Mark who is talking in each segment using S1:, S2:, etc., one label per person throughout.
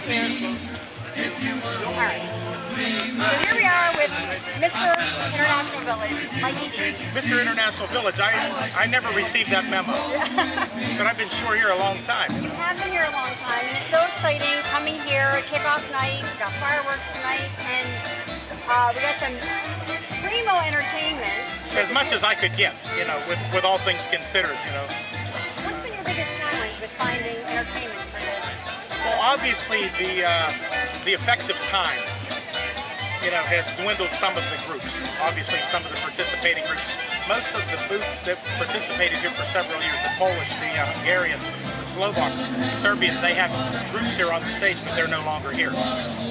S1: here. All right. So here we are with Mr. International Village, Mikey D.
S2: Mr. International Village, I never received that memo, but I've been sure here a long time.
S1: You have been here a long time, and it's so exciting coming here, kickoff night, we got fireworks tonight, and we got some primo entertainment.
S2: As much as I could get, you know, with all things considered, you know.
S1: What's been your biggest challenge with finding entertainment for this?
S2: Well, obviously the effects of time, you know, has dwindled some of the groups. Obviously, some of the participating groups. Most of the booths that participated here for several years, the Polish, the Hungarian, the Slovaks, the Serbians, they have groups here on the stage, but they're no longer here.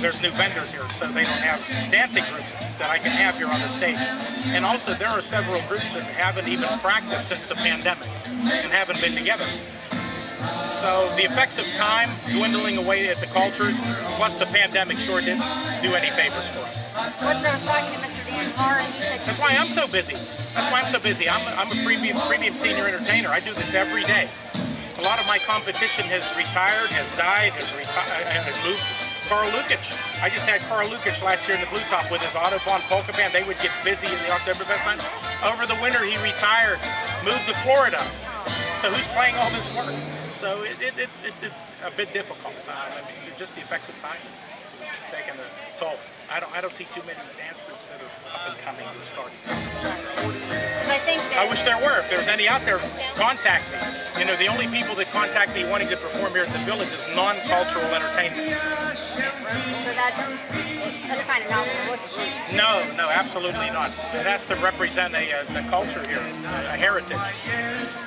S2: There's new vendors here, so they don't have dancing groups that I can have here on the stage. And also, there are several groups that haven't even practiced since the pandemic and haven't been together. So the effects of time dwindling away at the cultures, plus the pandemic sure didn't do any favors for us.
S1: What I was talking to Mr. Dan Carr, and he said
S2: That's why I'm so busy. That's why I'm so busy. I'm a premium senior entertainer. I do this every day. A lot of my competition has retired, has died, has moved. Carl Lukic. I just had Carl Lukic last year in the Blue Top with his Autobahn Polka Band. They would get busy in the Oktoberfest time. Over the winter, he retired, moved to Florida. So who's playing all this work? So it's a bit difficult. I mean, just the effects of time taking a toll. I don't see too many dance groups that are up and coming or starting. I wish there were. If there's any out there, contact me. You know, the only people that contact me wanting to perform here at the Village is non-cultural entertainment.
S1: So that's kind of not what we're looking for.
S2: No, absolutely not. It has to represent a culture here, a heritage.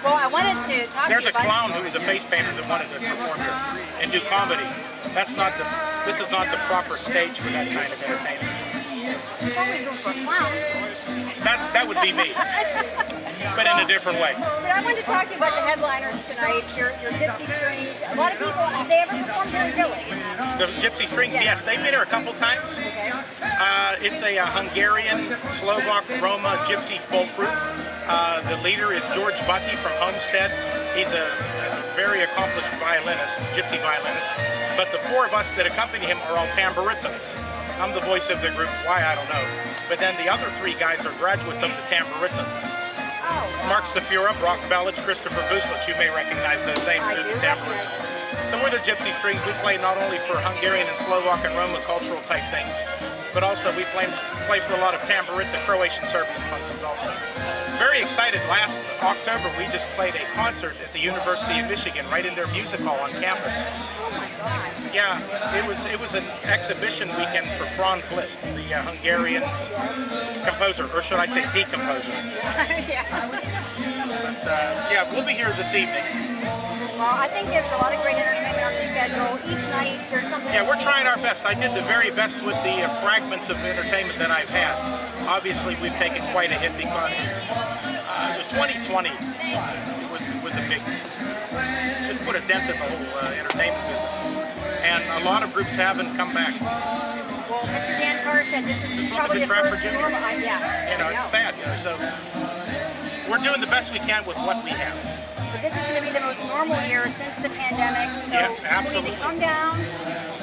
S1: Well, I wanted to talk
S2: There's
S1: to you
S2: a clown who was a face painter that wanted to perform here and do comedy. This is not the proper stage for that kind of entertainment.
S1: There's always room for a clown.
S2: That would be me, but in a different way.
S1: But I wanted to talk to you about the headliners tonight, your Gypsy Stringz. A lot of people, have they ever performed here in Philly?
S2: The Gypsy Stringz, yes, they've been here a couple times.
S1: Okay.
S2: It's a Hungarian, Slovak, Roma gypsy folk group. The leader is George Bucky from Homestead. He's a very accomplished violinist, gypsy violinist. But the four of us that accompany him are all tamburitsans. I'm the voice of the group, why I don't know. But then the other three guys are graduates of the tamburitsans.
S1: Oh.
S2: Mark Stafura, Brock Bellich, Christopher Vuslich. You may recognize those names through the tamburitsans. So we're the Gypsy Stringz. We play not only for Hungarian and Slovak and Roma cultural type things, but also we play for a lot of tamburitsa, Croatian, Serbian functions also. Very excited. Last October we just played a concert at the University of Michigan, right in their music hall on campus.
S1: Oh my God.
S2: Yeah, it was an exhibition weekend for Franz Liszt, the Hungarian composer, or should I say the composer.
S1: Yeah.
S2: But yeah, we'll be here this evening.
S1: Well, I think there's a lot of great entertainment on the schedule. Each night there's something.
S2: Yeah, we're trying our best. I did the very best with the fragments of entertainment that I've had. Obviously, we've taken quite a hit because of the 2020 was a big, just put a dent in the whole entertainment business. And a lot of groups haven't come back.
S1: Well, Mr. Dan Carr said this is
S2: Just look at
S1: probably
S2: the
S1: the
S2: Trafford
S1: first
S2: Junior.
S1: normal. Yeah.
S2: You know, it's sad. You know, so we're doing the best we can with what we have.
S1: But this is going to be the most normal year since the pandemic. So
S2: Yeah,
S1: people need to
S2: absolutely.
S1: come down,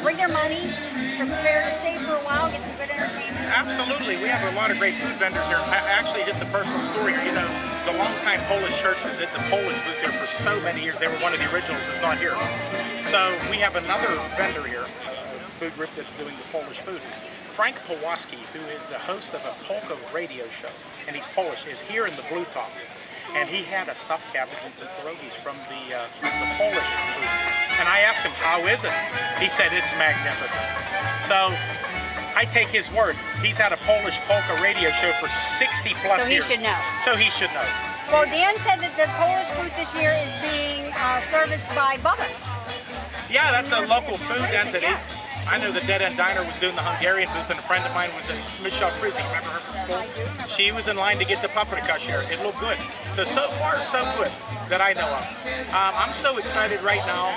S1: bring their money, prepare to stay for a while, get some good entertainment.
S2: Absolutely. We have a lot of great food vendors here. Actually, just a personal story here. You know, the longtime Polish church that did the Polish booth here for so many years, they were one of the originals, is not here. So we have another vendor here, a food group that's doing the Polish food. Frank Pawłowski, who is the host of a polka radio show, and he's Polish, is here in the Blue Top. And he had a stuffed cabbage and some pierogies from the Polish food. And I asked him, how is it? He said, it's magnificent. So I take his word. He's had a Polish polka radio show for 60 plus years.
S1: So he should know.
S2: So he should know.
S1: Well, Dan said that the Polish booth this year is being serviced by Bubba's.
S2: Yeah, that's a local food entity.
S1: Yeah.
S2: I know the Dead End Diner was doing the Hungarian booth, and a friend of mine was Michelle Frizzy. Remember her from school? She was in line to get the paprika share. It looked good. So far, so good that I know of. I'm so excited right now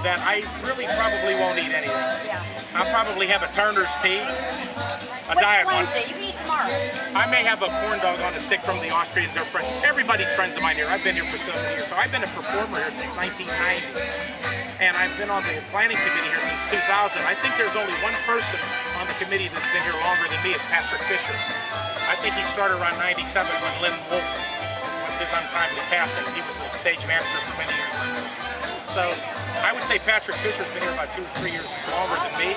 S2: that I really probably won't eat anything.
S1: Yeah.
S2: I'll probably have a Turner's tea, a diet one.
S1: Wednesday? You can eat tomorrow.
S2: I may have a corn dog on a stick from the Austrians. They're friends. Everybody's friends of mine here. I've been here for so many years. So I've been a performer here since 1990. and I've been on the planning committee here since 2000. I think there's only one person on the committee that's been here longer than me, is Patrick Fisher. I think he started around 97 when Lynn Wolf, with his untimely passing, he was the stage manager for many years. So I would say Patrick Fisher's been here about 2 or 3 years longer than me.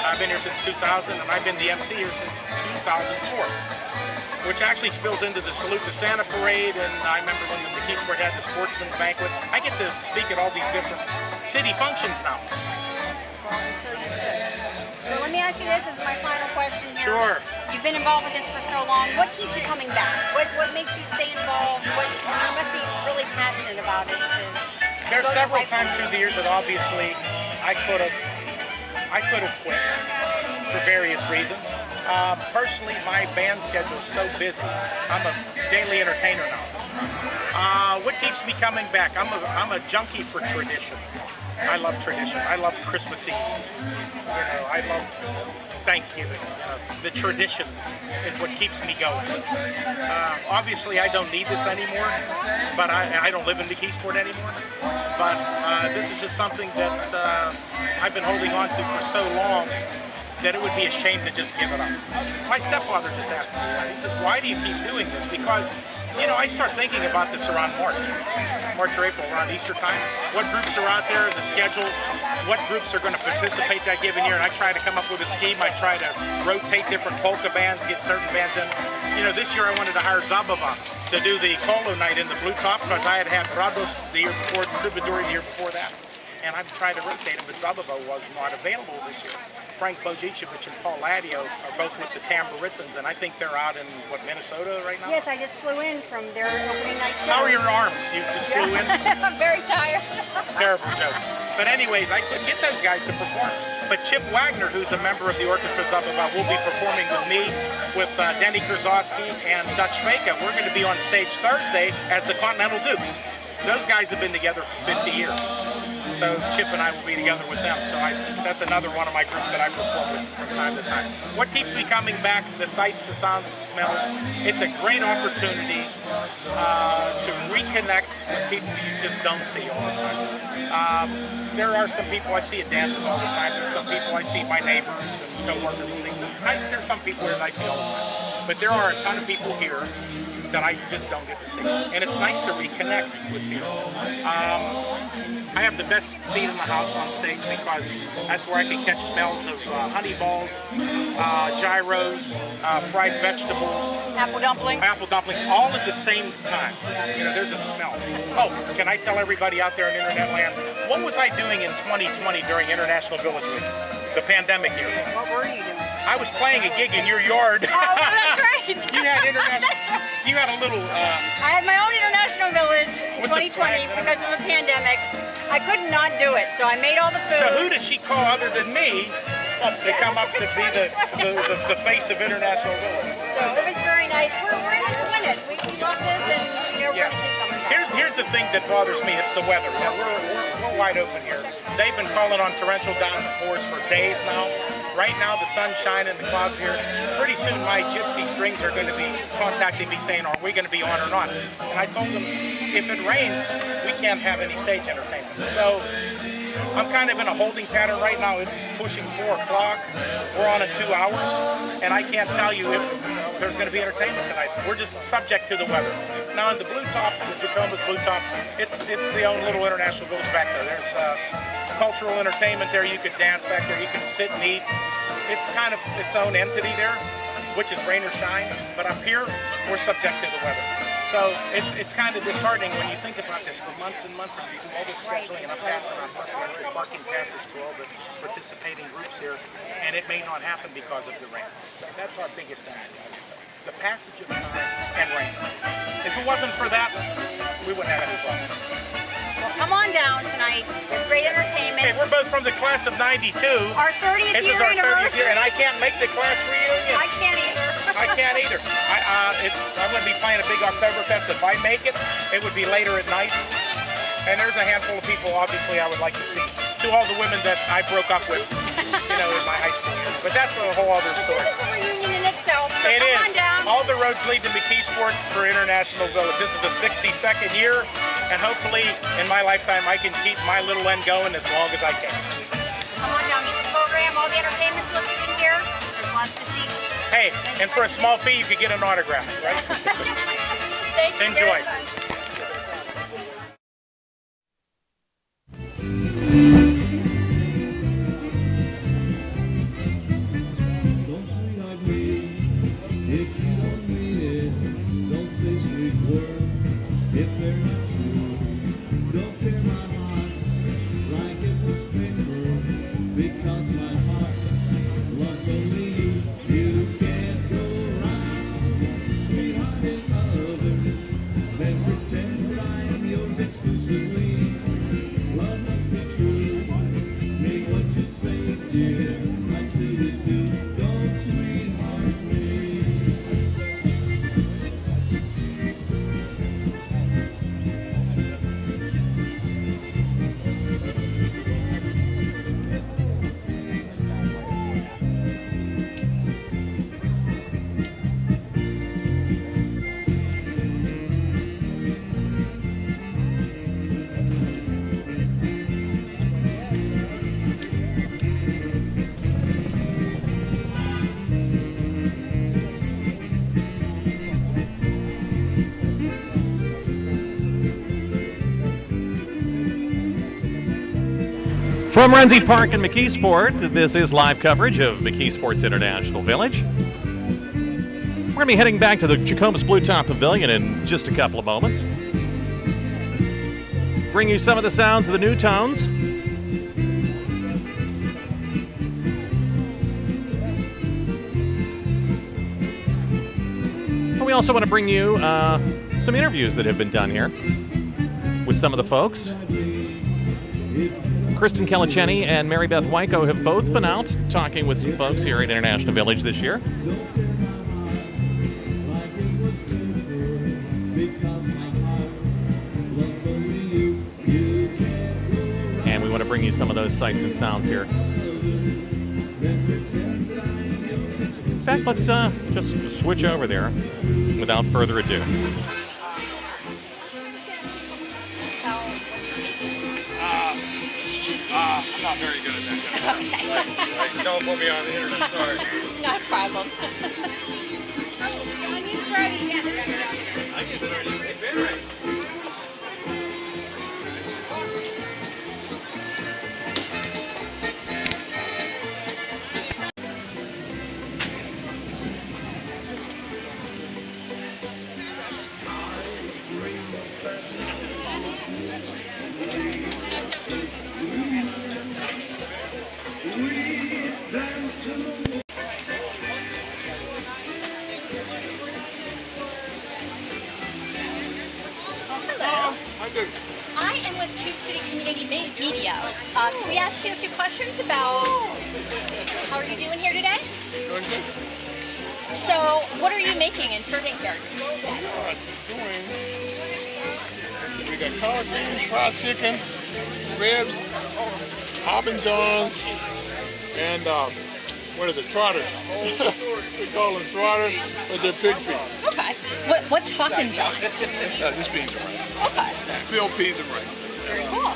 S2: I've been here since 2000, and I've been the MC here since 2004, which actually spills into the Salute to Santa parade, and I remember when the McKeesport's had the sportsman's banquet. I get to speak at all these different city functions now.
S1: Well, and so you should. So let me ask you this as my final question here.
S2: Sure.
S1: You've been involved with this for so long. What keeps you coming back? What makes you stay involved? You must be really passionate about it.
S2: There's several times through the years that obviously I could have quit for various reasons. Personally, my band schedule is so busy. I'm a daily entertainer now. What keeps me coming back? I'm a junkie for tradition. I love tradition. I love Christmas Eve. I love Thanksgiving. The traditions is what keeps me going. Obviously, I don't need this anymore, but I don't live in McKeesport anymore. But this is just something that I've been holding on to for so long that it would be a shame to just give it up. My stepfather just asked me that. He says, why do you keep doing this? Because, I start thinking about this around March or April, around Easter time. What groups are out there, the schedule, what groups are going to participate that given year, and I try to come up with a scheme. I try to rotate different polka bands, get certain bands in. This year I wanted to hire Zabava to do the Kolo Night in the Blue Top because I had Rados the year before, Troubadour the year before that. And I've tried to rotate them, but Zabava was not available this year. Frank Bojicevic and Paul Ladio are both with the Tamburitsins, and I think they're out in, Minnesota right now?
S1: Yes, I just flew in from their opening night show.
S2: How are your arms? You just flew in?
S1: I'm very tired.
S2: Terrible joke. But anyways, I couldn't get those guys to perform. But Chip Wagner, who's a member of the orchestra Zabava, will be performing with me, with Denny Krasowski and Dutch Faka. We're going to be on stage Thursday as the Continental Dukes. Those guys have been together for 50 years. So Chip and I will be together with them. So that's another one of my groups that I perform with from time to time. What keeps me coming back? The sights, the sounds, the smells. It's a great opportunity to reconnect with people you just don't see all the time. There are some people I see at dances all the time. There's some people I see, my neighbors and co-workers and things. There's some people that I see all the time. But there are a ton of people here that I just don't get to see. And it's nice to reconnect with people. I have the best seat in the house on stage because that's where I can catch smells of honey balls, gyros, fried vegetables.
S1: Apple dumplings.
S2: Apple dumplings, all at the same time. There's a smell. Oh, can I tell everybody out there in internet land, what was I doing in 2020 during International Village Week, the pandemic year?
S1: What were you doing?
S2: I was playing a gig in your yard.
S1: Oh, that's right.
S2: You had international.
S1: That's right.
S2: You had a little.
S1: I had my own international village in 2020 because of the pandemic. I could not do it, so I made all the food.
S2: So who does she call other than me to come up to be the face of International Village?
S1: So it was very nice. We're in it to win it. We love this, and we're going to keep coming back.
S2: Here's the thing that bothers me. It's the weather. We're wide open here. They've been calling on torrential downpours for days now. Right now, the sun's shining, the clouds here. Pretty soon, my Gypsy Stringz are going to be contacting me saying, are we going to be on or not? And I told them, if it rains, we can't have any stage entertainment. So I'm kind of in a holding pattern right now. It's pushing 4 o'clock. We're on in 2 hours, and I can't tell you if there's going to be entertainment tonight. We're just subject to the weather. Now, in the Blue Top, the Jakomas Blue Top, it's the own little international village back there. There's cultural entertainment there. You could dance back there. You can sit and eat. It's kind of its own entity there, which is rain or shine. But up here, we're subject to the weather. So it's kind of disheartening when you think about this for months and months, and you do all this scheduling, and I'm passing on parking passes for all the participating groups here, and it may not happen because of the rain. So that's our biggest enemy, I would say. The passage of time and rain. If it wasn't for that, we wouldn't have any problem.
S1: Well, come on down tonight. There's great entertainment.
S2: Hey, we're both from the class of '92.
S1: Our 30th
S2: this
S1: year
S2: is our 30th
S1: anniversary.
S2: year, and I can't make the class reunion.
S1: I can't either.
S2: I can't either. I'm going to be playing a big Oktoberfest. If I make it, it would be later at night. And there's a handful of people, obviously, I would like to see. To all the women that I broke up with, in my high school years. But that's a whole other story.
S1: It's a reunion in itself. So
S2: It
S1: come
S2: is.
S1: on down.
S2: All the roads lead to McKeesport for International Village. This is the 62nd year. and hopefully in my lifetime I can keep my little end going as long as I can.
S1: Come on down, meet the program, all the entertainment's listed in here. There's lots to see.
S2: Hey, and for a small fee you could get an autograph, right?
S1: Thank you
S2: Enjoy.
S1: very much.
S3: From Renzi Park in McKeesport, this is live coverage of McKeesport's International Village. We're going to be heading back to the Jakomas Blue Top Pavilion in just a couple of moments. Bring you some of the sounds of the new tones. And we also want to bring you some interviews that have been done here with some of the folks. Kristen Kellichenny and Mary Beth Wyko have both been out talking with some folks here at International Village this year. And we want to bring you some of those sights and sounds here. In fact, let's just switch over there without further ado.
S4: I'm not very good at that kind of stuff. Okay. Don't put me on the internet, sorry.
S5: No problem.
S1: When he's ready, yeah.
S4: I get ready. They've been ready.
S5: I am with Tube City Community Media. Can we ask you a few questions about how are you doing here today?
S4: Doing good.
S5: So, what are you making and serving here today?
S4: We got collard greens, fried chicken, ribs, Hobbin Johns, and what are the trotters? We call them trotters, but they're pig feet.
S5: Okay. What's Hoppin' John's?
S4: It's just beans and rice.
S5: Okay.
S4: Filled peas and rice.
S5: Very cool.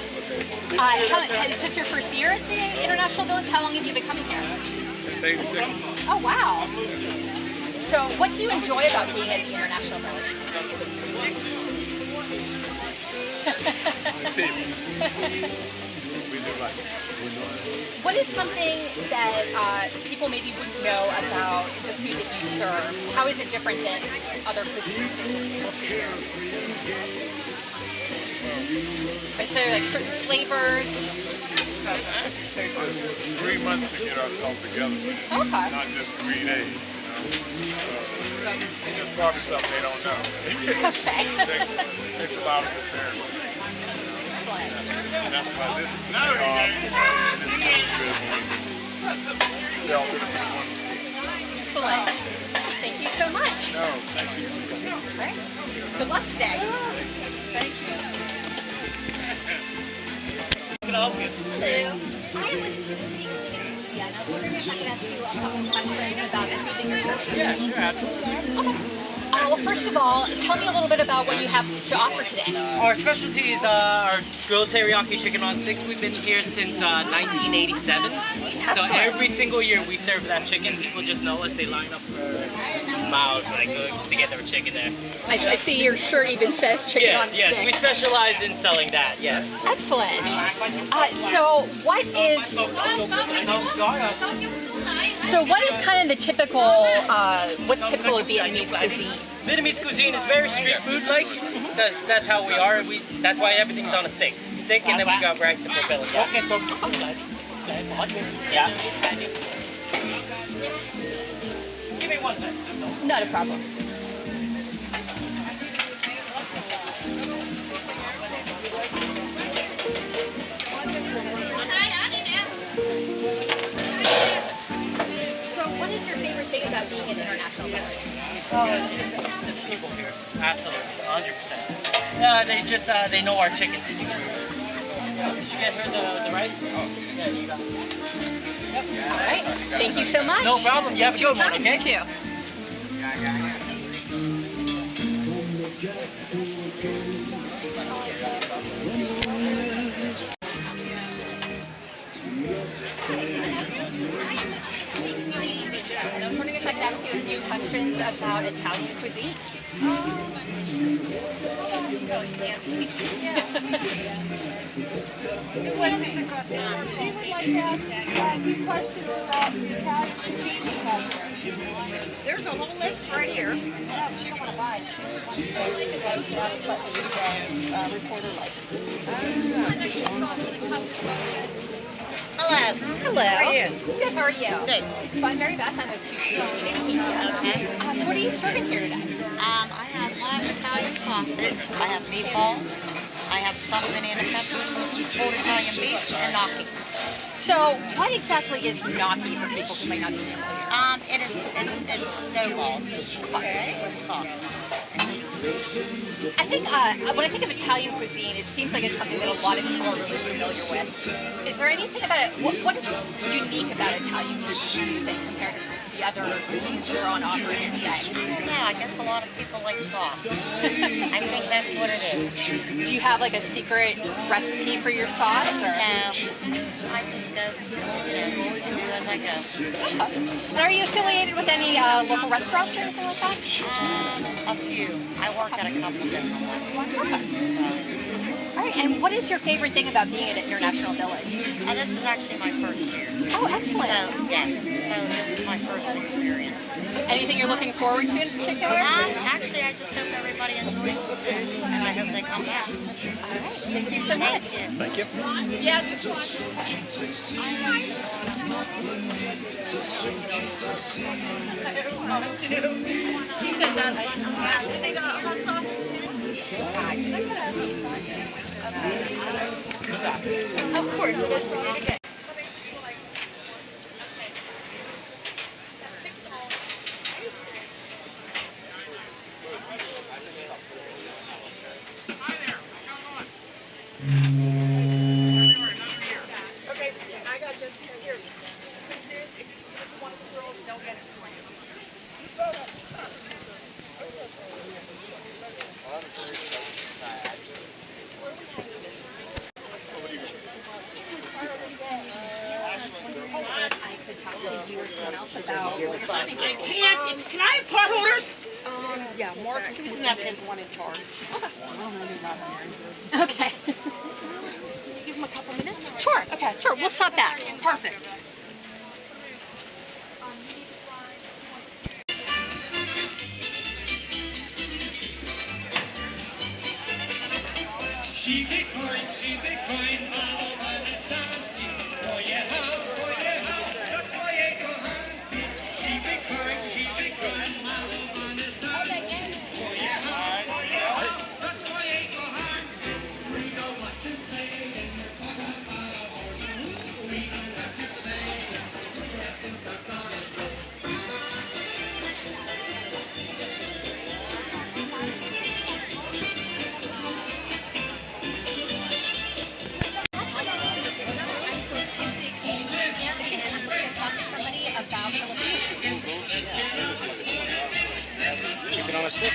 S5: Is this your first year at the International Village? How long have you been coming here?
S4: It's 86.
S5: Oh, wow. So, what do you enjoy about being at the International Village? What is something that people maybe wouldn't know about the food that you serve? How is it different than other cuisines that people see here? Is there like certain flavors?
S4: It actually takes us 3 months to get ourselves together.
S5: Okay.
S4: Not just 3 days, It's probably something they don't know.
S5: Okay.
S4: It takes a lot of preparing.
S5: Excellent.
S4: And that's why this is good. Sell to the people want to see.
S5: Excellent. Thank you so much.
S4: No, thank you.
S5: All right. Good luck today. Thank you. Hello. I am with Gypsy Stringz. Yeah, and I was wondering if I could ask you a couple questions about the food that you're serving.
S6: Yeah, sure, absolutely.
S5: Okay. Well, first of all, tell me a little bit about what you have to offer today.
S6: Our specialties are grilled teriyaki chicken on sticks. We've been here since 1987. So every single year we serve that chicken. People just know us. They line up for miles like to get their chicken there.
S5: I see your shirt even says chicken on
S6: Yes,
S5: stick.
S6: we specialize in selling that. Yes.
S5: Excellent. So what is kind of the typical, what's typical of Vietnamese cuisine?
S6: Vietnamese cuisine is very street food like. That's how we are. That's why everything's on a stick. Stick, and then we got rice and pavilion. Yeah. Give me one second.
S5: Not a problem. So what is your favorite thing about being an international village?
S6: Oh, it's just the people here. Absolutely, 100%. They know our chicken. Did you get her the rice? Oh, yeah, you got it. Yep.
S5: All right. Thank you so much.
S6: No problem. You have a good one, okay?
S5: You too. I was wondering if I could ask you a few questions about Italian cuisine.
S7: She would like to ask a few questions about the Italian cuisine you have here.
S1: There's a whole list right here.
S7: She don't want to buy it. She wants to ask what the reporter likes.
S1: Hello.
S5: Hello.
S1: How are you?
S5: Good, how are you?
S1: Good.
S5: So I'm Mary Beth, I'm with Two
S1: Okay.
S5: So what are you serving here today?
S8: I have live Italian sausage, I have meatballs, I have stuffed banana peppers, cold Italian beef, and gnocchis.
S5: So what exactly is gnocchi for people who might not be familiar?
S8: It's dough balls with sauce.
S5: I think when I think of Italian cuisine, it seems like it's something that a lot of people are really familiar with. Is there anything about it? What is unique about Italian cuisine that compared to the other cuisines that are on offer here today?
S8: Yeah, I guess a lot of people like sauce. I think that's what it is.
S5: Do you have like a secret recipe for your sauce? Or?
S8: No, I just go, do as I go.
S5: And are you affiliated with any local restaurants or anything like that?
S8: A few. I work at a couple different ones.
S5: All right, and what is your favorite thing about being at International Village?
S8: And this is actually my first year.
S5: Oh, excellent.
S8: So, yes, so this is my first experience.
S5: Anything you're looking forward to in particular?
S8: Actually, I just hope everybody enjoys the food, and I hope they come back.
S5: All right, thank you so much.
S8: Thank you.
S3: Thank you.
S1: Yeah, just one. She said that. They got hot sausage.
S5: Of course, it is for you to get.
S1: Okay, I got you. Here. One of the girls, don't get it.
S5: I could talk to you or someone else about.
S6: I can't. Can I have pot holders?
S1: Yeah, Mark, who's napkins? One in charge.
S5: Okay.
S1: Give him a couple minutes.
S5: Sure. Okay. Sure. We'll stop back.
S1: Perfect.
S9: She be kind all over the sanki. Pojechał, do swojego Hanki. She be kind all over the sanki. Pojechał, do swojego Hanki. We know what to say in the we know what to say in the
S2: Chicken on a stick.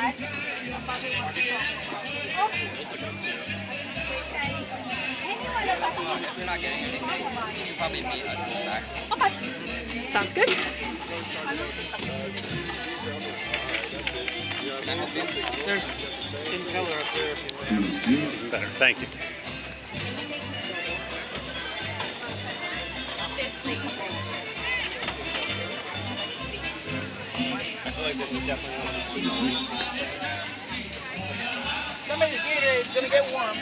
S10: If you're not getting anything, you should probably meet us in the back.
S5: Okay. Sounds good.
S2: There's impeller up there if you want to have it.
S3: Better. Thank you.
S6: I feel like this is definitely one of those.
S2: Somebody's Gatorade is gonna get warm.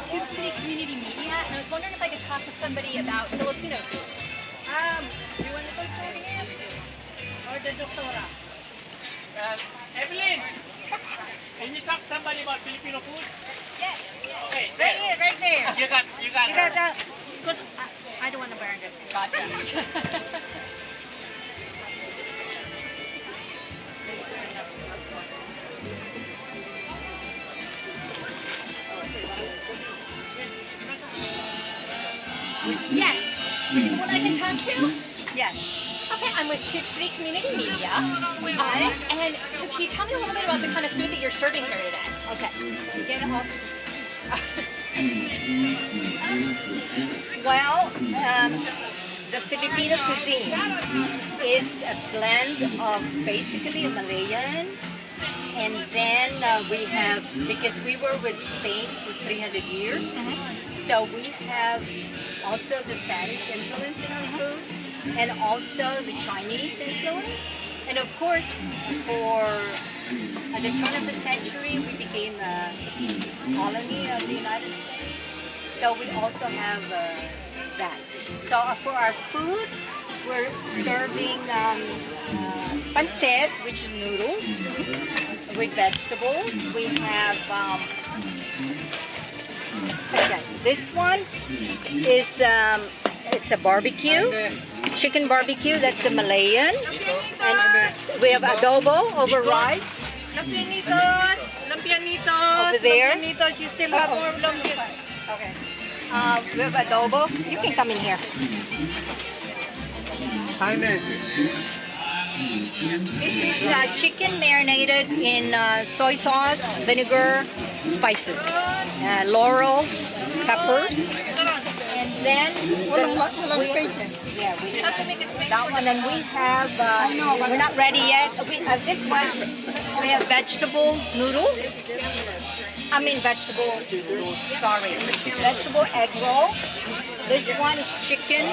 S5: Tube City Community Media, and I was wondering if I could talk to somebody about Filipino food.
S7: Do you want to go to him? Or the doctora?
S2: Evelyn, can you talk to somebody about Filipino food?
S7: Yes.
S2: Okay,
S7: Right here, right there.
S2: You got
S7: You got
S2: her.
S7: that? Because I don't want to burn it.
S5: Gotcha. Yes. Are you the one I can talk to? Yes. Okay, I'm with Tube City Community Media. And so can you tell me a little bit about the kind of food that you're serving here today? Okay.
S1: Get off Well, the Filipino cuisine is a blend of basically a Malayan, and then we have, because we were with Spain for 300 years, so we have also the Spanish influence in our food, and also the Chinese influence. And of course, at the turn of the century, we became a colony of the United States. So we also have that. So for our food, we're serving pancit, which is noodles, with vegetables. We have, okay, this one is, it's a barbecue, chicken barbecue, that's the Malayan. And we have adobo over rice.
S7: Lampianitos! Lampianitos!
S1: Over there.
S7: Lampianitos, you still have more lampianitos.
S1: Okay. We have adobo. You can come in here. This is chicken marinated in soy sauce, vinegar, spices, laurel, peppers, and then yeah, we have that one, and we have. We're not ready yet. This one we have vegetable noodles. I mean vegetable noodles. Sorry, vegetable egg roll. This one is chicken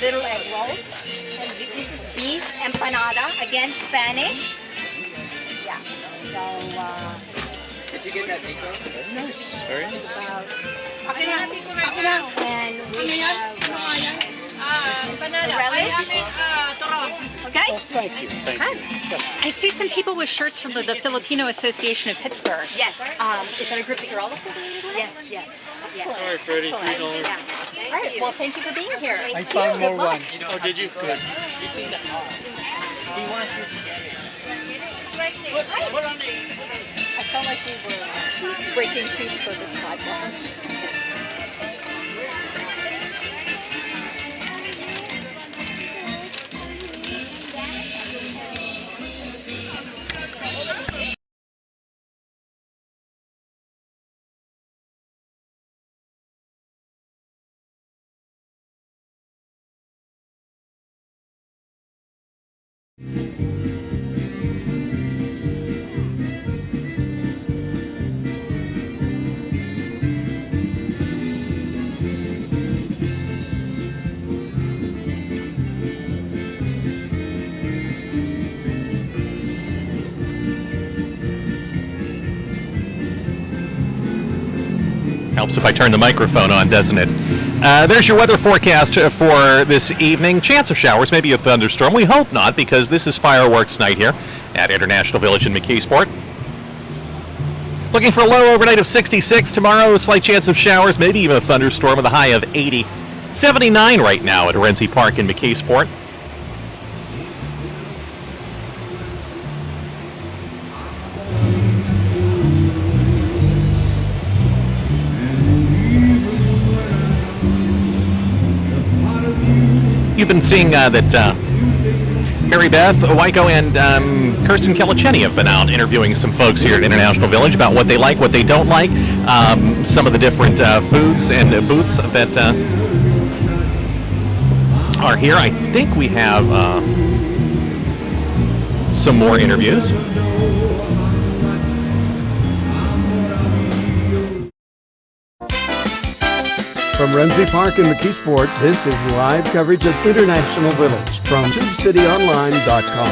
S1: little egg rolls. And this is beef empanada, again Spanish. Yeah. So.
S10: Did you get that deco?
S3: Very nice. Very nice.
S1: And we have
S7: Empanada.
S1: relish.
S5: Okay.
S3: Thank you. Thank you. Yes.
S5: I see some people with shirts from the Filipino Association of Pittsburgh.
S1: Yes.
S5: Is that a group that you're all affiliated with?
S1: Yes. Yes.
S4: Sorry, Freddie.
S5: Excellent. All right. Well, thank you for being here.
S6: I found more ones.
S4: Oh, did you? Good.
S6: He wants you to get it.
S5: I felt like we were breaking food service guidelines.
S3: Helps if I turn the microphone on, doesn't it? There's your weather forecast for this evening. Chance of showers, maybe a thunderstorm. We hope not, because this is fireworks night here at International Village in McKeesport. Looking for a low overnight of 66 tomorrow. Slight chance of showers, maybe even a thunderstorm with a high of 80. 79 right now at Renzi Park in McKeesport. been seeing that Mary Beth Waiko and Kirsten Kellicheni have been out interviewing some folks here at International Village about what they like, what they don't like, some of the different foods and booths that are here. I think we have some more interviews.
S11: From Renzi Park in McKeesport's, this is live coverage of International Village from TubeCityOnline.com.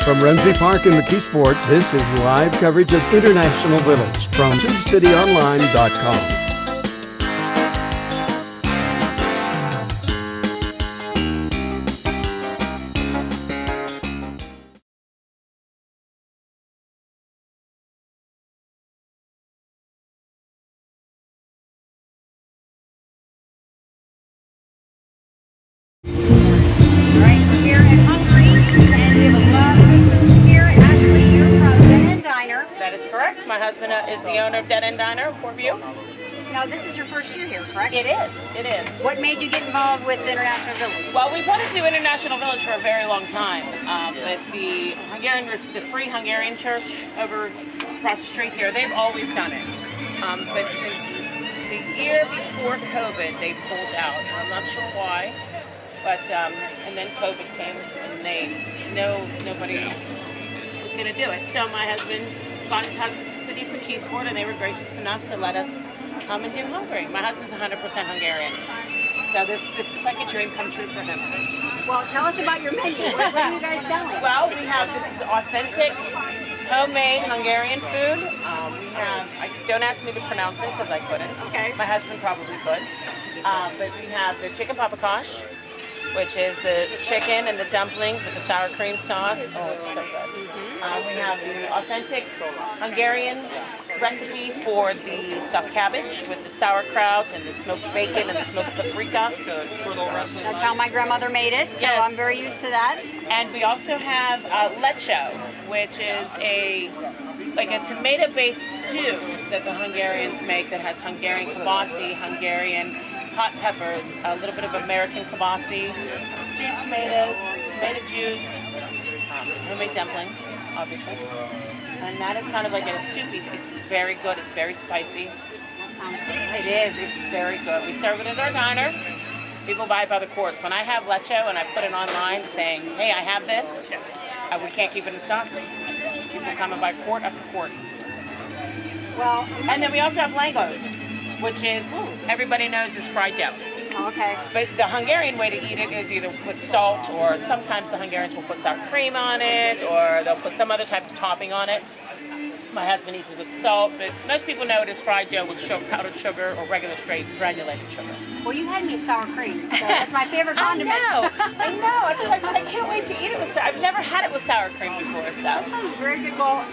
S11: From Renzi Park in McKeesport's, this is live coverage of International Village from TubeCityOnline.com.
S1: Right, we're here at Hungary, and we have a lot here. Ashley, you're from Dead End Diner.
S12: That is correct. My husband is the owner of Dead End Diner in Portview.
S1: Now, this is your first year here, correct?
S12: It is. It is.
S1: What made you get involved with International Village?
S12: Well, we've wanted to do International Village for a very long time, but the Free Hungarian Church over across the street here, they've always done it. But since the year before COVID, they pulled out. I'm not sure why. But and then COVID came, and nobody was going to do it. So my husband got in touch with the city of McKeesport, and they were gracious enough to let us come and do Hungary. My husband's 100% Hungarian, so this is like a dream come true for him.
S1: Well, tell us about your menu. What are you guys selling?
S12: Well, we have this is authentic, homemade Hungarian food. Don't ask me to pronounce it because I couldn't.
S1: Okay.
S12: My husband probably could. But we have the chicken paprikash, which is the chicken and the dumplings with the sour cream sauce. Oh, it's so good. We have the authentic Hungarian recipe for the stuffed cabbage with the sauerkraut and the smoked bacon and the smoked paprika.
S1: That's how my grandmother made it, so
S12: Yes.
S1: I'm very used to that.
S12: And we also have lecho, which is a tomato-based stew that the Hungarians make that has Hungarian kibasi, Hungarian hot peppers, a little bit of American kibasi, stewed tomatoes, tomato juice, homemade dumplings, obviously. And that is kind of like a soupy. It's very good. It's very spicy. It is. It's very good. We serve it at our diner. People buy it by the quarts. When I have lecho and I put it online saying, hey, I have this, we can't keep it in stock. People come and buy quart after quart.
S1: Well,
S12: and then we also have langos, which is, everybody knows is fried dough.
S1: Okay.
S12: But the Hungarian way to eat it is either with salt, or sometimes the Hungarians will put sour cream on it, or they'll put some other type of topping on it. My husband eats it with salt, but most people know it as fried dough with powdered sugar or regular straight granulated sugar.
S1: Well, you had me at sour cream, so that's my favorite condiment.
S12: I know. That's why I said I can't wait to eat it with sour. I've never had it with sour cream before, so.
S1: That sounds very good. Well,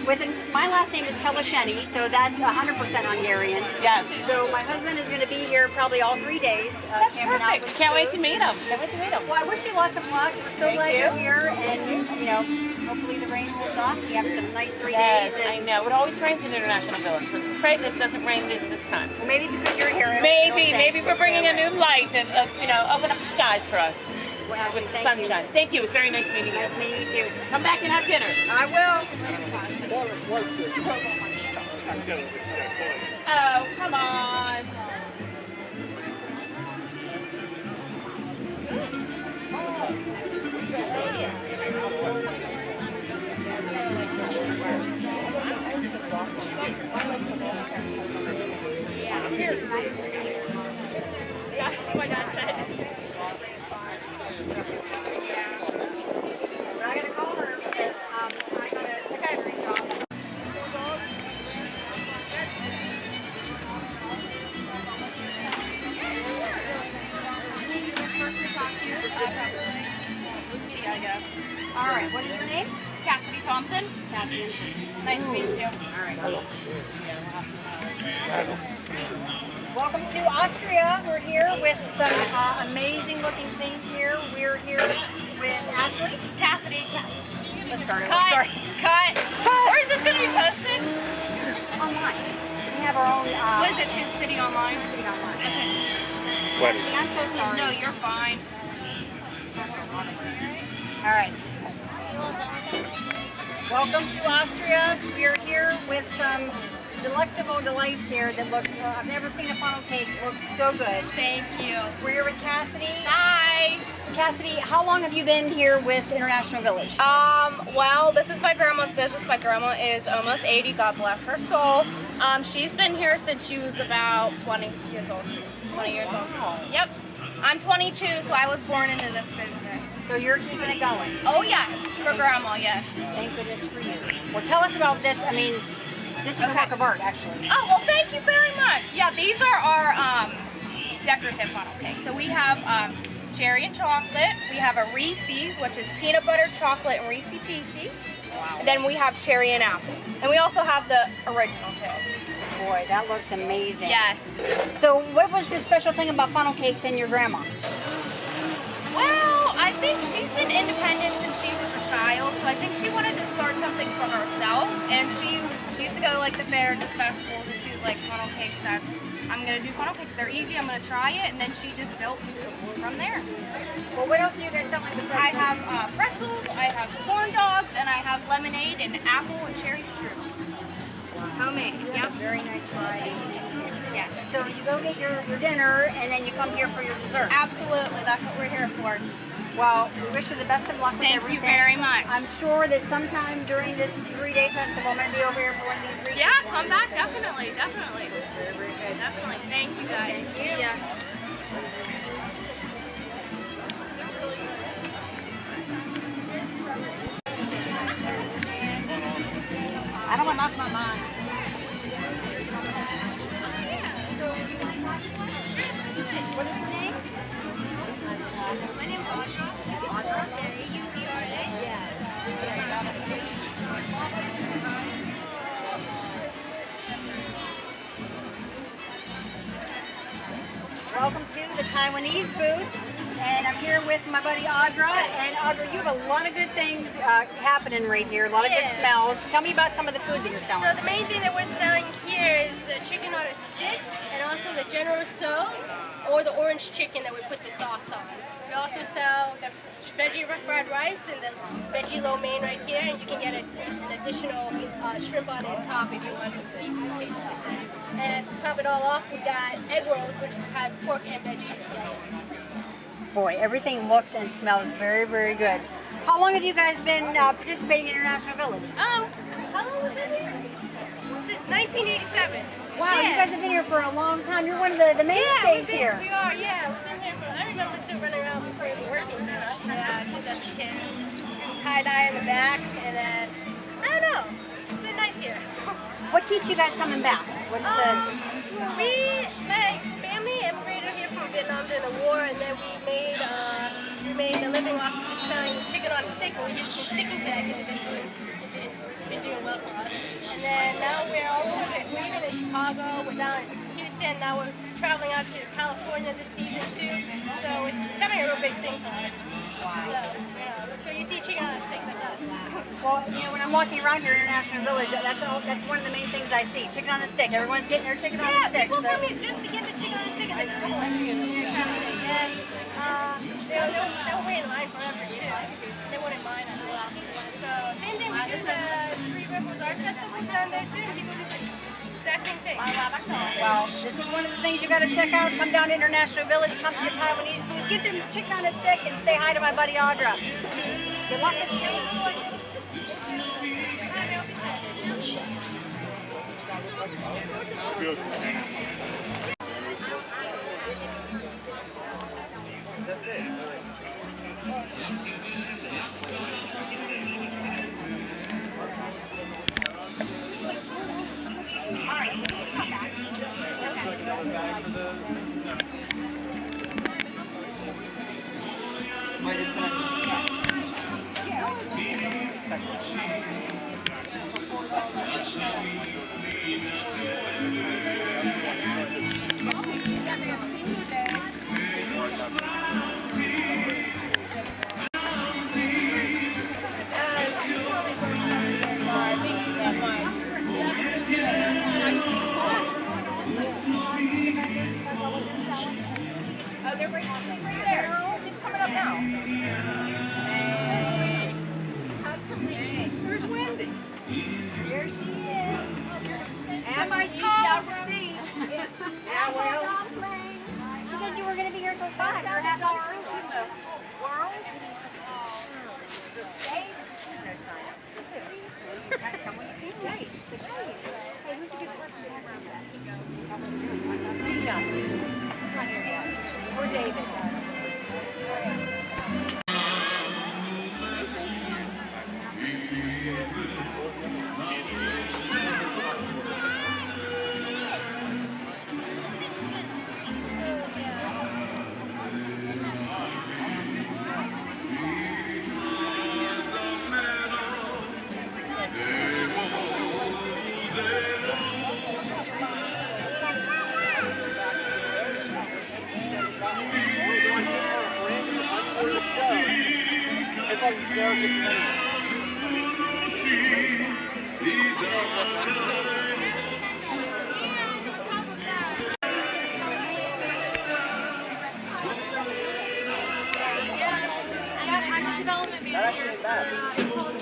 S1: my last name is Kellicheni, so that's 100% Hungarian.
S12: Yes.
S1: So my husband is going to be here probably all 3 days.
S12: That's perfect. Can't wait to meet him. Can't wait to meet him.
S1: Well, I wish you lots of luck. We're so glad you're here, and hopefully the rain holds off. You have some nice 3 days.
S12: Yes, I know. It always rains in International Village. Let's pray that it doesn't rain this time.
S1: Well, maybe because you're here.
S12: Maybe we're bringing a new light and open up the skies for us with sunshine. Thank you. It was very nice meeting you.
S1: Nice meeting you too.
S12: Come back and have dinner.
S1: I will.
S12: Oh, come on. That's what my dad said.
S1: I gotta call her because I got a secretary job.
S5: I guess.
S1: All right, what is your name?
S5: Cassidy Thompson.
S1: Cassidy.
S5: Nice to meet you.
S1: All right. Welcome to Austria. We're here with some amazing looking things here. We're here with Ashley.
S5: Cassidy.
S1: Let's start it.
S5: Cut. Cut. Where is this going to be posted?
S1: Online. We have our own.
S5: What is it? Tube City Online?
S1: City Online.
S5: Okay.
S3: Wedding.
S1: I'm so sorry.
S5: No, you're fine.
S1: All right. Welcome to Austria. We are here with some delectable delights here that look, I've never seen a funnel cake look so good.
S5: Thank you.
S1: We're here with Cassidy.
S5: Hi.
S1: Cassidy, how long have you been here with International Village?
S13: Well, this is my grandma's business. My grandma is almost 80, God bless her soul. She's been here since she was about 20 years old. 20 years old. Yep. I'm 22, so I was born into this business.
S1: So you're keeping it going?
S13: Oh, yes. For grandma, yes.
S1: Thank goodness for you. Well, tell us about this. I mean, this is a work of art, actually.
S13: Oh, well, thank you very much. Yeah, these are our decorative funnel cakes. So we have cherry and chocolate. We have a Reese's, which is peanut butter, chocolate, and Reese Pieces. Wow. And then we have cherry and apple. And we also have the original, too.
S1: Boy, that looks amazing.
S13: Yes.
S1: So what was the special thing about funnel cakes and your grandma?
S13: Well, I think she's been independent since she was a child, so I think she wanted to start something for herself. And she used to go to like the fairs and festivals, and she was like, funnel cakes, I'm gonna do funnel cakes. They're easy, I'm gonna try it. And then she just built from there.
S1: Well, what else do you guys sell?
S13: I have pretzels, I have corn dogs, and I have lemonade and apple and cherry fruit. Homemade. Yep.
S1: Very nice variety.
S13: Yes.
S1: So you go get your dinner and then you come here for your dessert.
S13: Absolutely. That's what we're here for.
S1: Well, we wish you the best of luck with everything.
S13: Thank you very much.
S1: I'm sure that sometime during this 3-day festival, I'm going to be over here for one of these reasons.
S13: Yeah, come back. Definitely. Definitely.
S1: Very, very good.
S13: Definitely. Thank you guys.
S1: Thank you.
S13: See ya.
S1: I don't want to knock my mind. What's your name?
S13: My name is Audra. Audra? A-U-D-R-A?
S1: Yes. Welcome to the Taiwanese booth. And I'm here with my buddy Audra. And Audra, you have a lot of good things happening right here, a lot of good smells. Tell me about some of the food that you're selling.
S14: So the main thing that we're selling here is the chicken on a stick and also the General Tso's or the orange chicken that we put the sauce on. We also sell the veggie fried rice and the veggie lo mein right here, and you can get an additional shrimp on the top if you want some seafood taste. And to top it all off, we got egg rolls, which has pork and veggies together.
S1: Boy, everything looks and smells very, very good. How long have you guys been participating in International Village?
S14: How long have we been here? Since 1987.
S1: Wow,
S14: Yeah.
S1: you guys have been here for a long time. You're one of the mainstays here.
S14: We are, yeah. We've been here for, I remember still running around before we were working. Yeah, I did as a kid. Tie-dye in the back, and then, I don't know. It's been nice here.
S1: What keeps you guys coming back? What's
S14: My family immigrated here from Vietnam during the war, and then we made a living off of just selling chicken on a stick, and we just been sticking to that because it's been doing well for us. And then now we're all over. We're even in Chicago, we're down in Houston, now we're traveling out to California this season too. So it's becoming a real big thing for us. So you see chicken on a stick, that's us.
S1: Well, you know, when I'm walking around here in International Village, that's one of the main things I see. Chicken on a stick. Everyone's getting their chicken on a stick.
S14: Yeah, people come here just to get the chicken on a stick and then just go home. And they'll wait in line forever too. They wouldn't mind as well. So same thing, we do the Three Rivers Art Festival down there too. People do the exact same thing.
S1: Well, this is one of the things you got to check out. Come down to International Village, come to the Taiwanese booth, get their chicken on a stick, and say hi to my buddy Audra. Good luck this day.
S4: Good.
S10: That's it.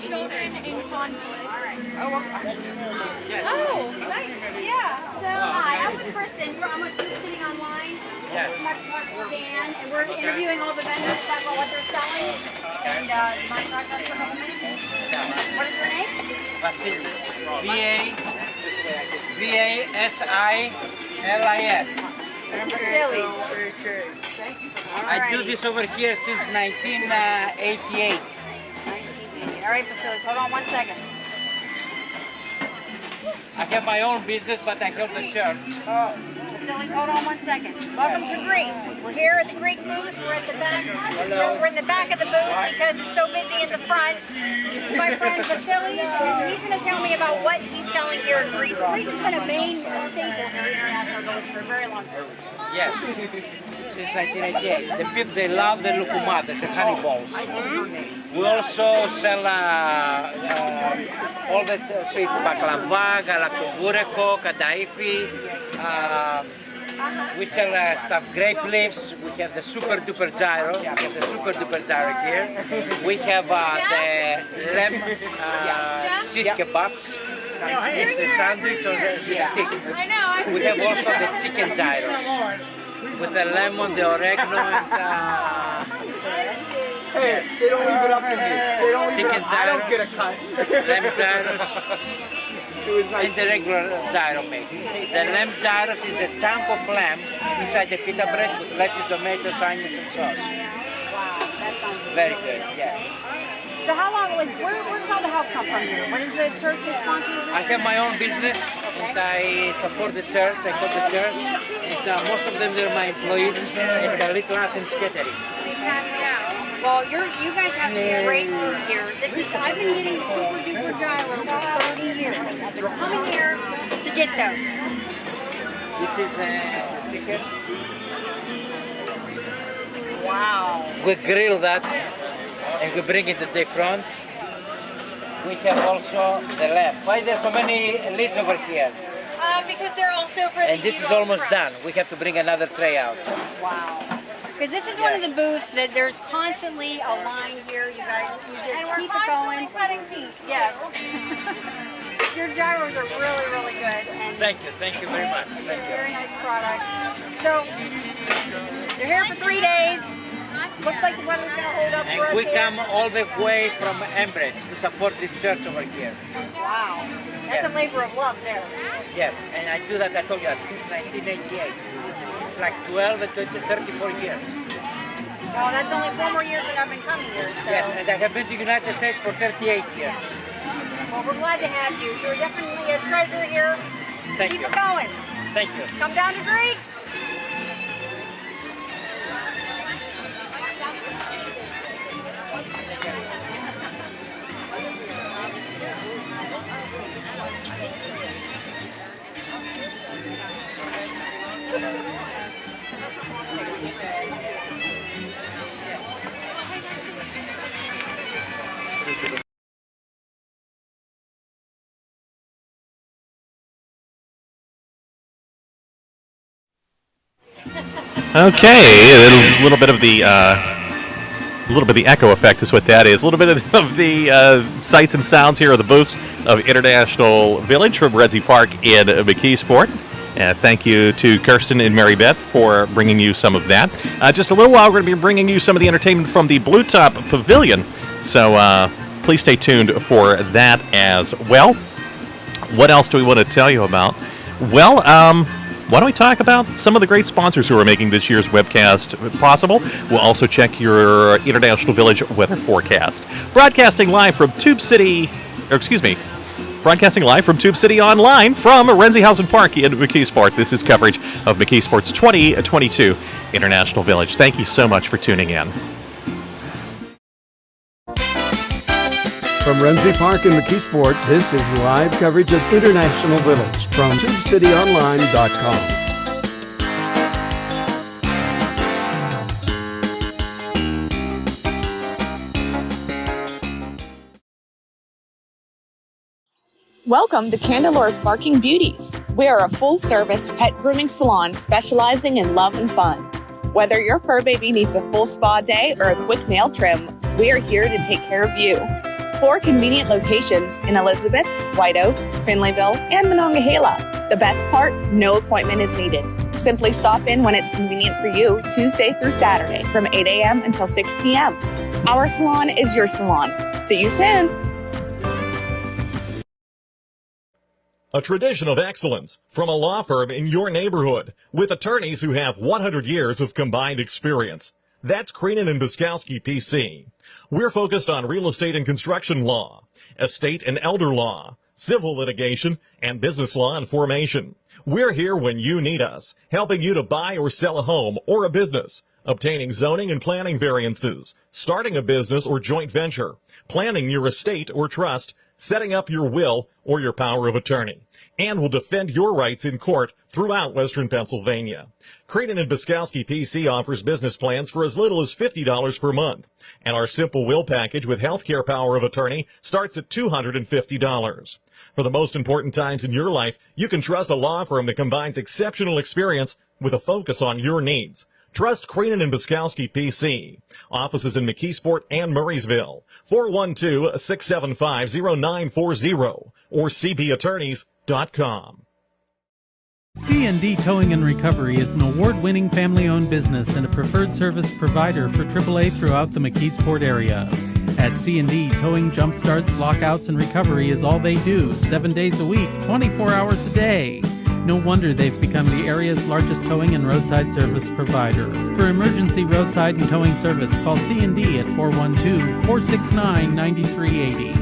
S13: Children in conflict. Oh, nice. Yeah. So, hi, I'm with Kristen. I'm with Sitting Online.
S10: Yes.
S13: Dan, and we're interviewing all the vendors about what they're selling. And you mind talking about some of them? What is your name?
S10: Vasilis. Vasilis.
S13: Silly.
S10: I do this over here since 1988.
S13: All right, Vasilis, hold on 1 second.
S10: I have my own business, but I help the church.
S13: Vasilis, hold on 1 second. Welcome to Greece. We're here at the Greek booth. We're at the back. We're in the back of the booth because it's so busy in the front. This is my friend Vasilis, and he's going to tell me about what he's selling here in Greece. Greece has been a main staple here in International Village for a very long time.
S10: Yes, since 1988. The people, they love the lukumat, the honey balls. We also sell all the sweet baklava, galaktobureko, kadaifi. We sell stuffed grape leaves. We have the super duper gyro. We have the super duper gyro here. We have the lamb shish kebabs. It's a sandwich or a stick. We have also the chicken gyros with the lemon, the oregano, and yes.
S15: They don't leave it up to me. They don't leave
S10: Chicken
S15: it up. I don't get a cut.
S10: lamb gyros, and the regular gyro made. The lamb gyros is a chunk of lamb inside the pita bread with lettuce, tomatoes, onions, and sauce.
S13: Wow, that sounds
S10: Very good, yeah.
S13: So how long, like, where does all the help come from here? What is the church that sponsors this?
S10: I have my own business, and I support the church, I help the church, and most of them are my employees at the Little Athens Catering.
S13: Well, you guys have some great food here. I've been getting super duper gyro for 30 years. I've been coming here to get those.
S10: This is the chicken.
S13: Wow.
S10: We grill that, and we bring it to the front. We have also the lamb. Why there so many lids over here?
S13: Because they're also for the
S10: And this is almost done. We have to bring another tray out.
S13: Wow. Because this is one of the booths that there's constantly a line here. You guys, you just keep it going. Cutting meat. Yes. Your gyros are really, really good. And
S10: Thank you very much. Thank you.
S13: Very nice product. So they're here for 3 days. Looks like the weather's going to hold up for us.
S10: And we
S13: here.
S10: come all the way from Emirates to support this church over here.
S13: Wow. That's a labor of love there.
S10: Yes, and I do that, I told you, since 1988. It's like 12 and 20, 34 years.
S13: Well, that's only 4 more years that I've been coming here. So.
S10: Yes, and I have been to the United States for 38 years.
S13: Well, we're glad to have you. You're definitely a treasure here.
S10: Thank
S13: Keep
S10: you.
S13: it going.
S10: Thank you.
S13: Come down to Greek.
S3: Okay, a little bit of the echo effect is what that is. A little bit of the sights and sounds here of the booths of International Village from Renzi Park in McKeesport. Thank you to Kirsten and Mary Beth for bringing you some of that. Just a little while, we're going to be bringing you some of the entertainment from the Blue Top Pavilion. So please stay tuned for that as well. What else do we want to tell you about? Well, why don't we talk about some of the great sponsors who are making this year's webcast possible? We'll also check your International Village weather forecast. Broadcasting live from Tube City Online from Renzihausen Park in McKeesport. This is coverage of McKeesport's 2022 International Village. Thank you so much for tuning in.
S11: From Renzi Park in McKeesport, this is live coverage of International Village from TubeCityOnline.com.
S16: Welcome to Candelora Sparking Beauties. We are a full-service pet grooming salon specializing in love and fun. Whether your fur baby needs a full spa day or a quick nail trim, we are here to take care of you. 4 convenient locations in Elizabeth, White Oak, Finleyville, and Monongahela. The best part, no appointment is needed. Simply stop in when it's convenient for you, Tuesday through Saturday from 8 a.m. until 6 p.m. Our salon is your salon. See you soon.
S17: A tradition of excellence from a law firm in your neighborhood with attorneys who have 100 years of combined experience. That's Creenan and Biskowski PC. We're focused on real estate and construction law, estate and elder law, civil litigation, and business law and formation. We're here when you need us, helping you to buy or sell a home or a business, obtaining zoning and planning variances, starting a business or joint venture, planning your estate or trust, setting up your will or your power of attorney, and will defend your rights in court throughout Western Pennsylvania. Creenan and Biskowski PC offers business plans for as little as $50 per month, and our simple will package with healthcare power of attorney starts at $250. For the most important times in your life, you can trust a law firm that combines exceptional experience with a focus on your needs. Trust Creenan and Biskowski PC. Offices in McKeesport and Murraysville. 412-675-0940 or cbattorneys.com.
S18: C&D Towing and Recovery is an award-winning family-owned business and a preferred service provider for AAA throughout the McKeesport area. At C&D, towing jumpstarts, lockouts, and recovery is all they do, 7 days a week, 24 hours a day. No wonder they've become the area's largest towing and roadside service provider. For emergency roadside and towing service, call C&D at 412-469-9380.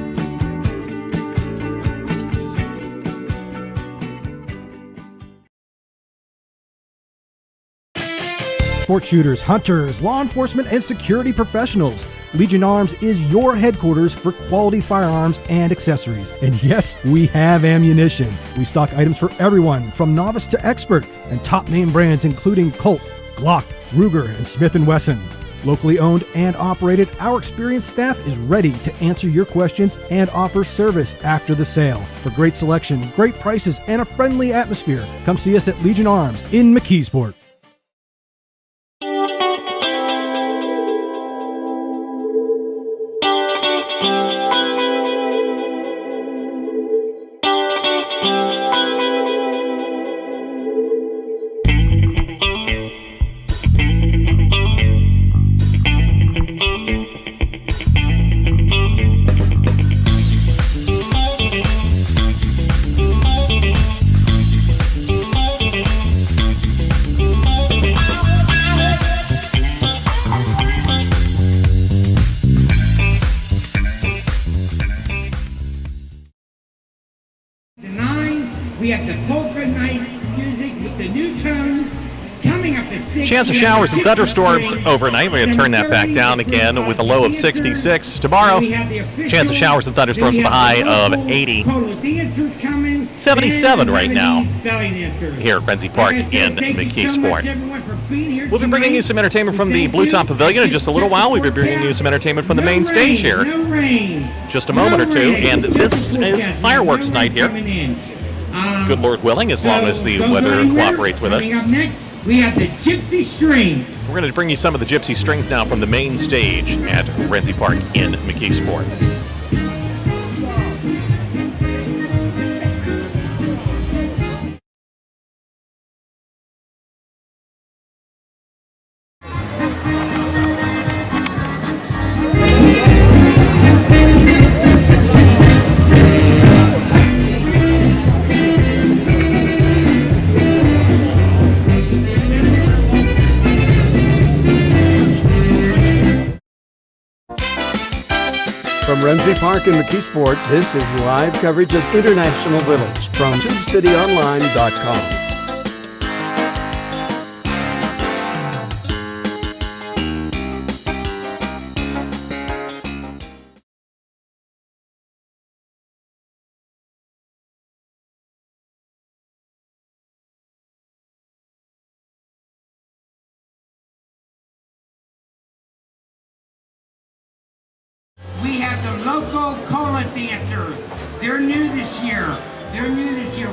S19: Sport shooters, hunters, law enforcement, and security professionals. Legion Arms is your headquarters for quality firearms and accessories. And yes, we have ammunition. We stock items for everyone from novice to expert and top name brands including Colt, Glock, Ruger, and Smith & Wesson. Locally owned and operated, our experienced staff is ready to answer your questions and offer service after the sale. For great selection, great prices, and a friendly atmosphere, come see us at Legion Arms in McKeesport.
S20: We have the Polka Night music with the new tones coming up at 6.
S3: Chance of showers and thunderstorms overnight. We're going to turn that back down again with a low of 66. Tomorrow, chance of showers and thunderstorms with a high of 80. 77 right now here at Renzi Park in McKeesport. We'll be bringing you some entertainment from the Blue Top Pavilion in just a little while. We'll be bringing you some entertainment from the main stage here just a moment or two. And this is fireworks night here. Good Lord willing, as long as the weather cooperates with us.
S20: Up next, we have the Gypsy Stringz.
S3: We're going to bring you some of the Gypsy Stringz now from the main stage at Renzi Park in McKeesport.
S11: From Renzi Park in McKeesport, this is live coverage of International Village from TubeCityOnline.com.
S20: We have have the local Kolo dancers. They're new this year.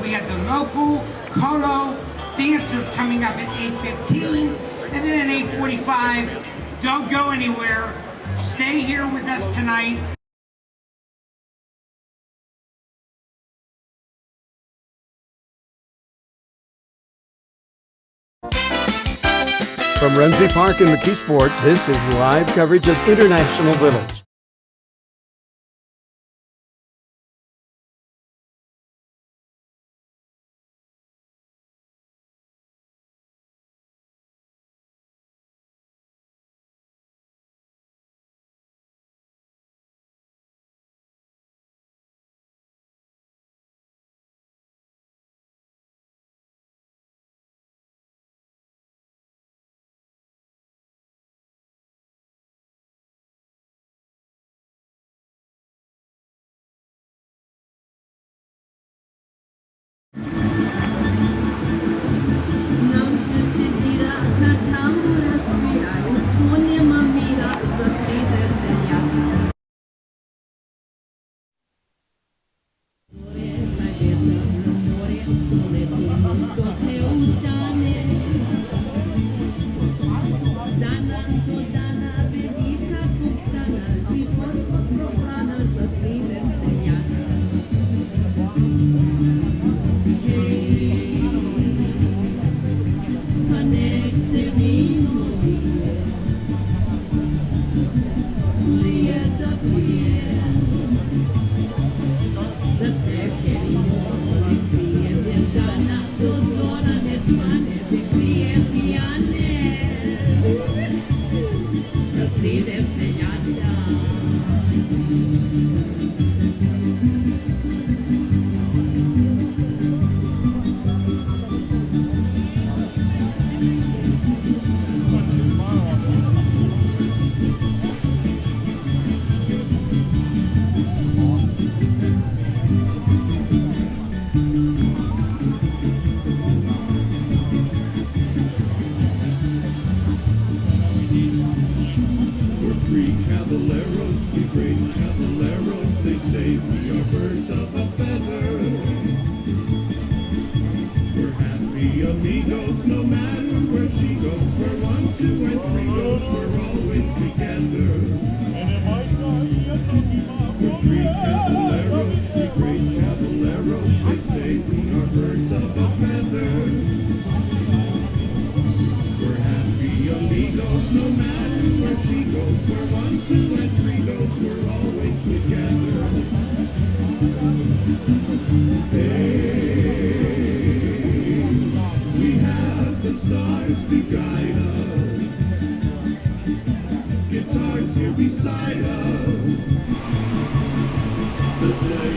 S20: We have the local Kolo dancers coming up at 8:15, and then at 8:45. Don't go anywhere. Stay here with us tonight.
S11: From Renzi Park in McKeesport, this is live coverage of International Village.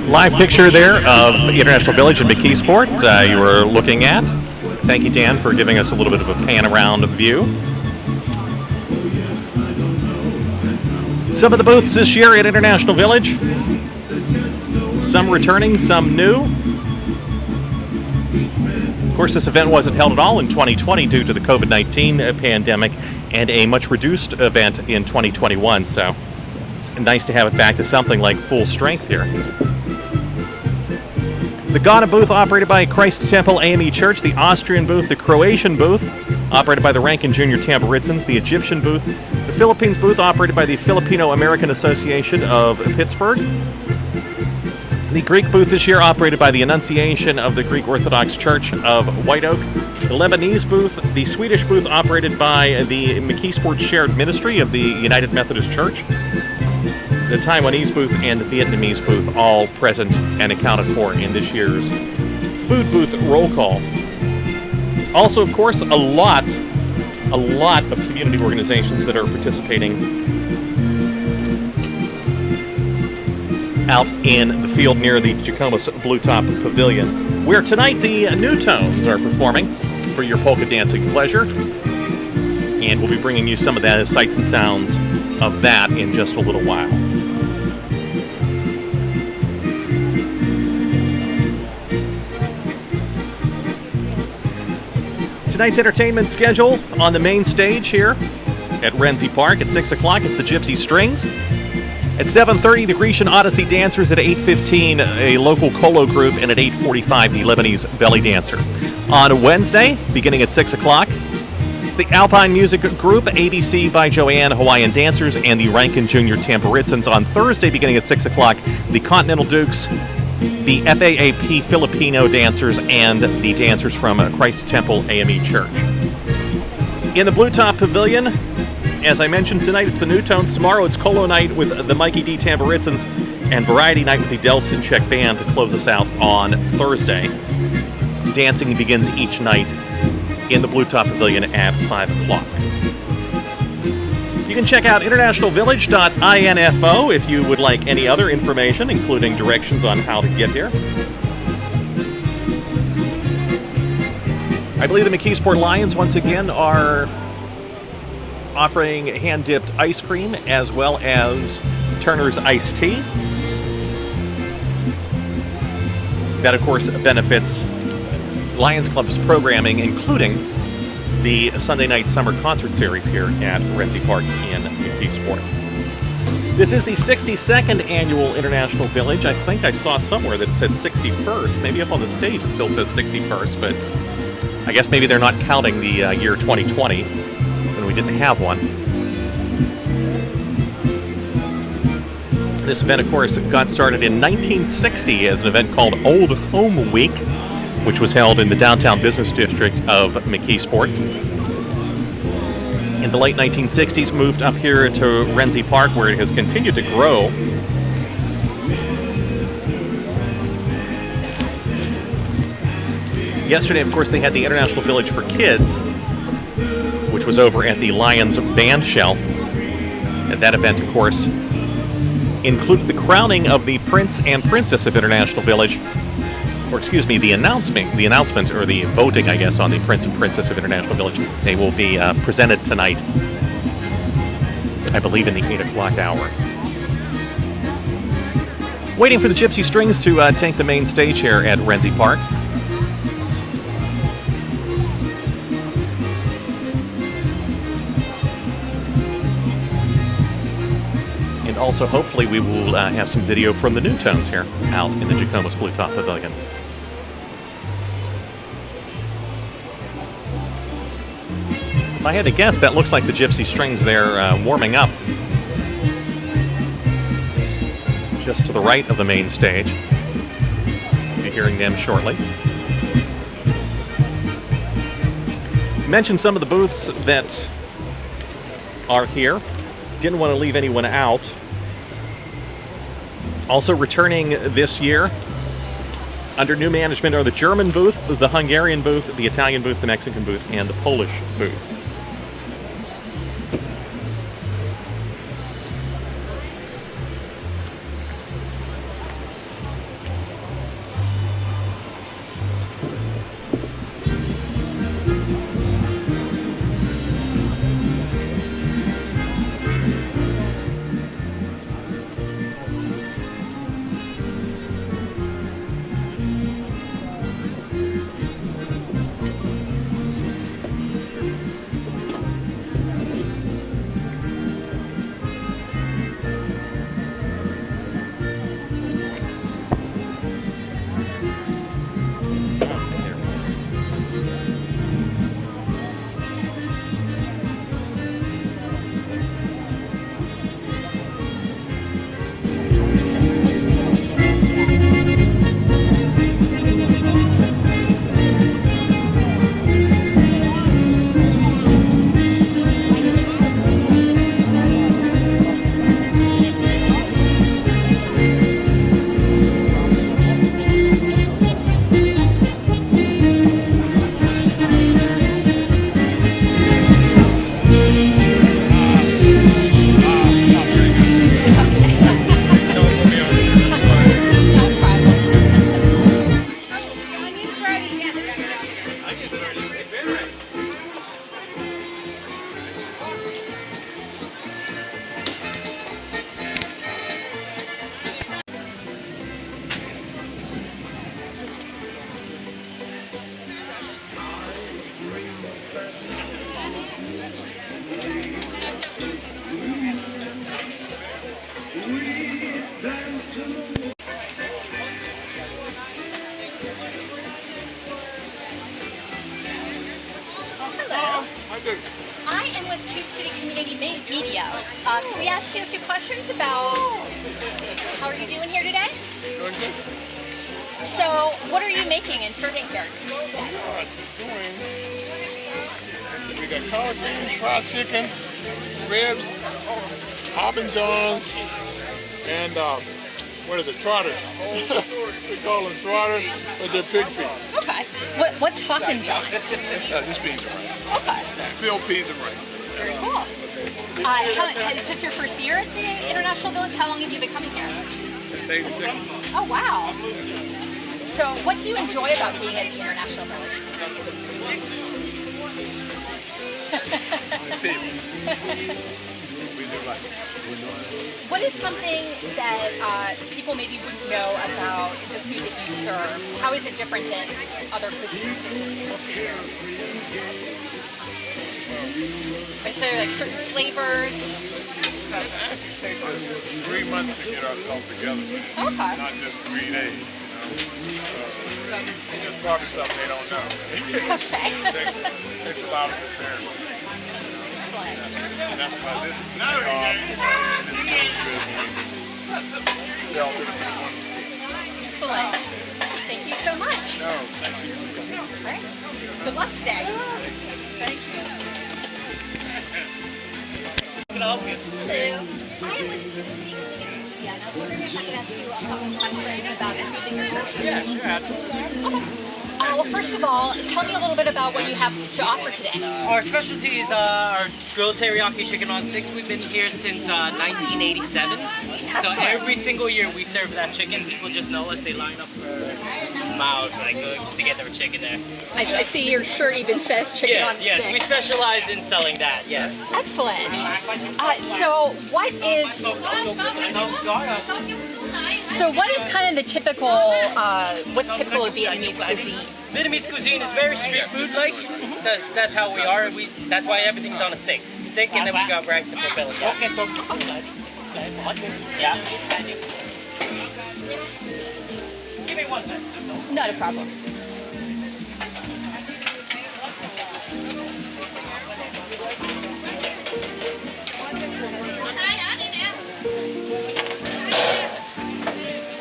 S3: Live picture there of International Village in McKeesport you were looking at. Thank you, Dan, for giving us a little bit of a pan-around view. Some of the booths this year at International Village. Some returning, some new. Of course, this event wasn't held at all in 2020 due to the COVID-19 pandemic and a much reduced event in 2021, so it's nice to have it back to something like full strength here. The Ghana booth operated by Christ Temple AME Church, the Austrian booth, the Croatian booth operated by the Rankin Jr. Tamburitzans, the Egyptian booth, the Philippines booth operated by the Filipino American Association of Pittsburgh, the Greek booth this year operated by the Annunciation of the Greek Orthodox Church of White Oak, the Lebanese booth, the Swedish booth operated by the McKeesport's Shared Ministry of the United Methodist Church, the Taiwanese booth, and the Vietnamese booth, all present and accounted for in this year's food booth roll call. Also, of course, a lot of community organizations that are participating out in the field near the Jakomas Blue Top Pavilion, where tonight the New Tones are performing for your polka dancing pleasure. And we'll be bringing you some of the sights and sounds of that in just a little while. Tonight's entertainment schedule on the main stage here at Renzi Park at 6 o'clock. It's the Gypsy Stringz. At 7:30, the Grecian Odyssey Dancers. At 8:15, a local Kolo group. And at 8:45, the Lebanese Belly Dancer. On Wednesday, beginning at 6 o'clock, it's the Alpine Music Group, ABC by Joanne, Hawaiian Dancers, and the Rankin Jr. Tamboritsans. On Thursday, beginning at 6 o'clock, the Continental Dukes, the FAAP Filipino Dancers, and the dancers from Christ Temple AME Church. In the Blue Top Pavilion, as I mentioned tonight, it's the New Tones. Tomorrow, it's Kolo Night with the Mikey D. Tamboritsans, and Variety Night with the Del Sinchek Band to close us out on Thursday. Dancing begins each night in the Blue Top Pavilion at 5 o'clock. You can check out internationalvillage.info if you would like any other information, including directions on how to get here. I believe the McKeesport's Lions once again are offering hand-dipped ice cream as well as Turner's iced tea. That, of course, benefits Lions Club's programming, including the Sunday night summer concert series here at Renzi Park in McKeesport. This is the 62nd annual International Village. I think I saw somewhere that it said 61st. Maybe up on the stage it still says 61st, but I guess maybe they're not counting the year 2020 when we didn't have one. This event, of course, got started in 1960 as an event called Old Home Week, which was held in the downtown business district of McKeesport. In the late 1960s, moved up here to Renzi Park, where it has continued to grow. Yesterday, of course, they had the International Village for Kids, which was over at the Lions Band Shell. And that event, of course, included the crowning of the Prince and Princess of International Village, or excuse me, the announcement, or the voting, I guess, on the Prince and Princess of International Village. They will be presented tonight, I believe, in the 8 o'clock hour. Waiting for the Gypsy Stringz to take the main stage here at Renzi Park. And also, hopefully, we will have some video from the New Tones here out in the Jakomas Blue Top Pavilion. If I had to guess, that looks like the Gypsy Stringz there warming up just to the right of the main stage. You'll be hearing them shortly. Mentioned some of the booths that are here. Didn't want to leave anyone out. Also returning this year under new management are the German booth, the Hungarian booth, the Italian booth, the Mexican booth, and the Polish booth.
S5: made video. Can we ask you a few questions about how are you doing here today?
S4: Doing good.
S5: So, what are you making and serving here today?
S4: We got collard greens, fried chicken, ribs, Hobbin Johns, and what is it, trotters. We call them trotters, but they're pig feet.
S5: Okay. What's Hoppin' John's?
S4: It's just beans and rice.
S5: Okay.
S4: Filled peas and rice.
S5: Very cool. Is this your first year at the International Village? How long have you been coming here?
S4: Since '86.
S5: Oh, wow. So what do you enjoy about being at the International Village? What is something that people maybe wouldn't know about the food that you serve? How is it different than other cuisines that people see here? Is there like certain flavors?
S4: It takes us 3 months to get ourselves together.
S5: Okay.
S4: Not just 3 days, There's probably something they don't know.
S5: Okay.
S4: it takes a lot of preparing.
S5: Excellent.
S4: And that's why this is sell to the people want to see.
S5: Excellent. Thank you so much.
S4: No, thank you.
S5: All right. Good luck today. Thank you.
S6: Can I help you?
S5: Hello. I am with Gypsy Stringz. Yeah, and I was wondering if I could ask you a couple of questions about the food that you're serving.
S6: Yeah, sure, absolutely.
S5: Okay. Well, first of all, tell me a little bit about what you have to offer today.
S6: Our specialties are our grilled teriyaki chicken on sticks. We've been here since 1987. So every single year we serve that chicken. People just know us. They line up for miles to get their chicken there.
S5: I see your shirt even says chicken on stick.
S6: Yes, we specialize in selling that, yes.
S5: Excellent. So what is kind of the typical, what's typical of Vietnamese cuisine?
S6: Vietnamese cuisine is very street food-like. That's how we are. That's why everything's on a stick. And then we got rice to fulfill it. Yeah. Give me 1 second.
S5: Not a problem.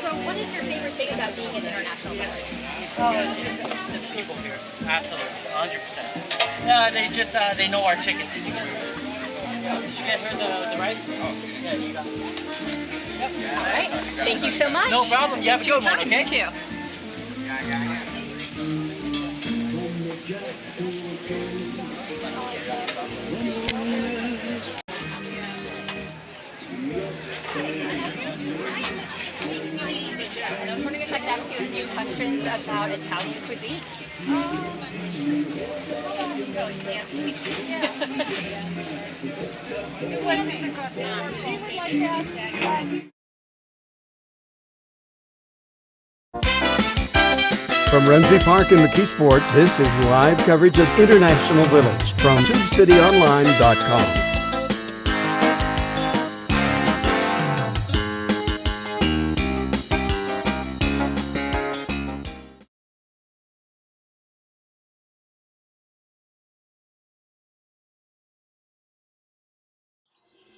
S5: So what is your favorite thing about being in International Village?
S6: Oh, it's just the people here. Absolutely, 100%. They know our chicken. Did you get her the rice? Oh, yeah, you got it. Yep.
S5: All right. Thank you so much.
S6: No problem. You have a good one, okay?
S5: You too. And I was wondering if I could ask you a few questions about Italian cuisine.
S11: From Renzi Park in McKeesport's, this is live coverage of International Village from TubeCityOnline.com.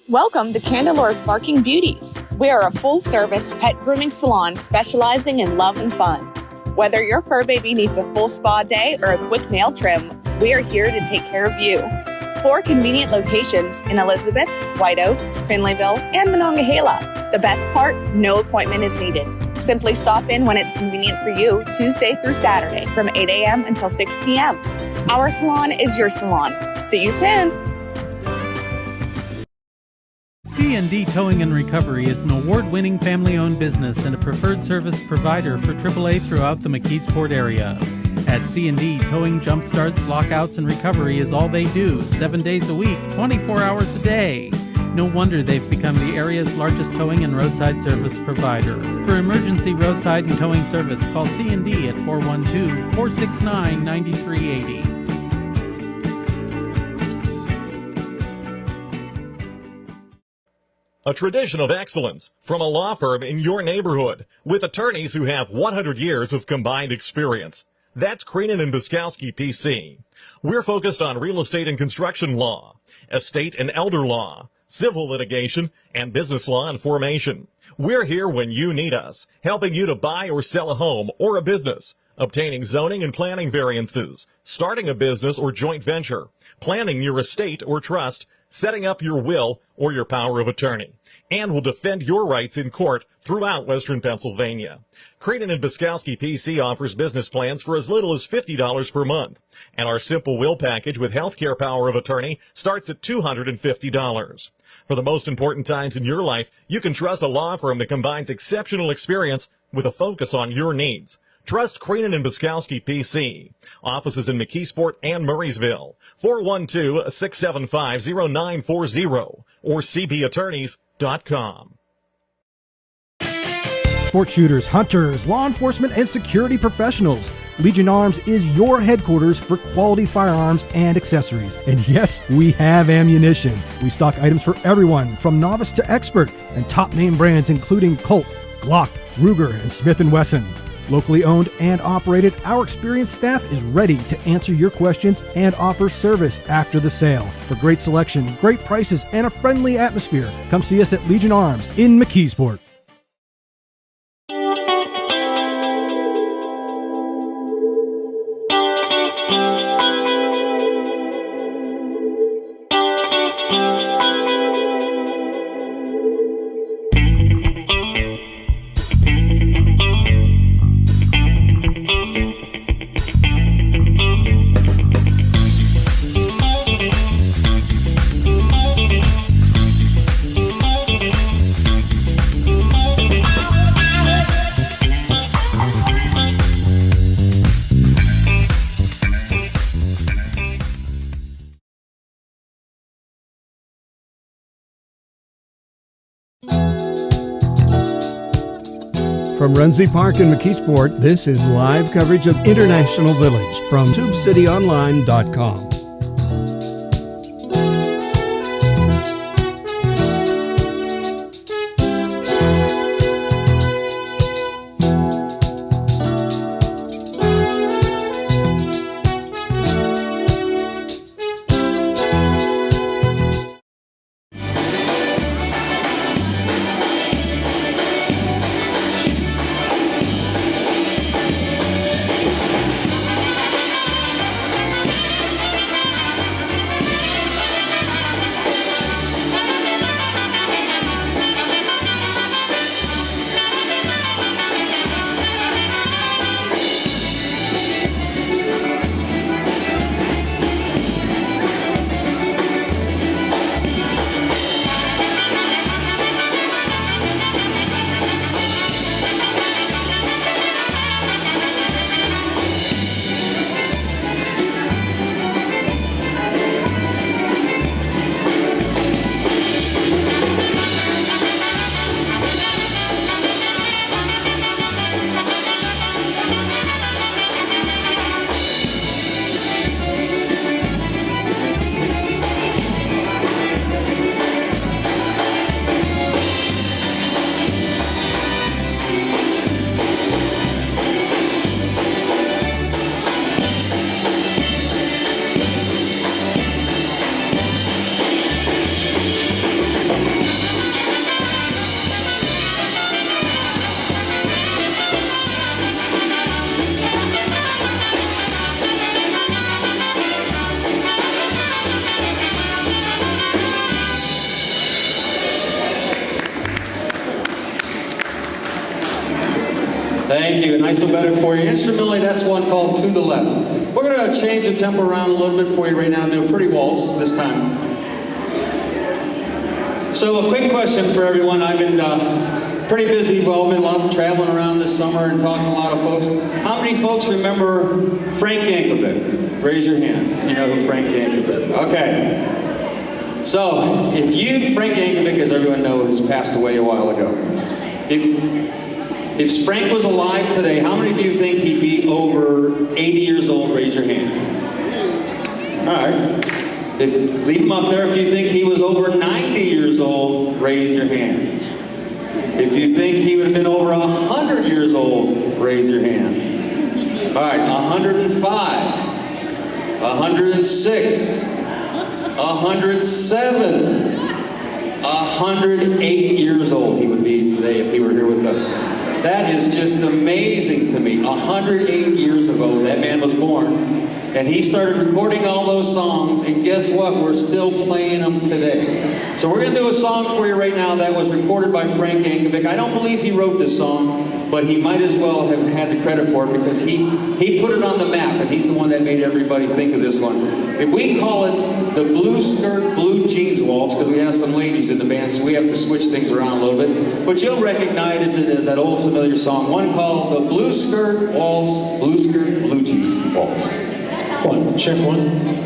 S16: Welcome to Candela's Barking Beauties. We are a full-service pet grooming salon specializing in love and fun. Whether your fur baby needs a full spa day or a quick nail trim, we are here to take care of you. 4 convenient locations in Elizabeth, White Oak, Finleyville, and Monongahela. The best part, no appointment is needed. Simply stop in when it's convenient for you, Tuesday through Saturday from 8 a.m. until 6 p.m. Our salon is your salon. See you soon.
S18: C&D Towing and Recovery is an award-winning family-owned business and a preferred service provider for AAA throughout the McKeesport's area. At C&D, towing jumpstarts, lockouts, and recovery is all they do, 7 days a week, 24 hours a day. No wonder they've become the area's largest towing and roadside service provider. For emergency roadside and towing service, call C&D at 412-469-9380.
S17: A tradition of excellence from a law firm in your neighborhood with attorneys who have 100 years of combined experience. That's Creenan and Biskowski PC. We're focused on real estate and construction law, estate and elder law, civil litigation, and business law and formation. We're here when you need us, helping you to buy or sell a home or a business, obtaining zoning and planning variances, starting a business or joint venture, planning your estate or trust, setting up your will or your power of attorney, and will defend your rights in court throughout Western Pennsylvania. Creenan and Biskowski PC offers business plans for as little as $50 per month, and our simple will package with healthcare power of attorney starts at $250. For the most important times in your life, you can trust a law firm that combines exceptional experience with a focus on your needs. Trust Creenan and Biskowski PC. Offices in McKeesport and Murraysville. 412-675-0940 or cbattorneys.com.
S19: Sport shooters, hunters, law enforcement, and security professionals. Legion Arms is your headquarters for quality firearms and accessories. And yes, we have ammunition. We stock items for everyone from novice to expert and top name brands including Colt, Glock, Ruger, and Smith & Wesson. Locally owned and operated, our experienced staff is ready to answer your questions and offer service after the sale. For great selection, great prices, and a friendly atmosphere, come see us at Legion Arms in McKeesport. From Renzi Park in McKeesport, this is live coverage of International Village from TubeCityOnline.com.
S21: Thank you, and I still got it for you. Instrumentally, that's one called To the Left. We're going to change the tempo around a little bit for you right now and do a pretty waltz this time. So a quick question for everyone. I've been pretty busy. We've all been traveling around this summer and talking to a lot of folks. How many folks remember Frank Yankovic? Raise your hand if you know who Frank Yankovic is. Okay. So, Frank Yankovic, as everyone knows, has passed away a while ago. If Frank was alive today, how many of you think he'd be over 80 years old? Raise your hand. All right. Leave him up there if you think he was over 90 years old. Raise your hand. If you think he would have been over 100 years old, raise your hand. All right, 105, 106, 107, 108 years old he would be today if he were here with us. That is just amazing to me. 108 years ago, that man was born. And he started recording all those songs, and guess what? We're still playing them today. So we're going to do a song for you right now that was recorded by Frank Yankovic. I don't believe he wrote this song, but he might as well have had the credit for it because he put it on the map, and he's the one that made everybody think of this one. And we call it the Blue Skirt, Blue Jeans Waltz because we have some ladies in the band, so we have to switch things around a little bit. But you'll recognize it as that old familiar song, one called the Blue Skirt Waltz, Blue Skirt, Blue Jeans Waltz.
S8: One, check one.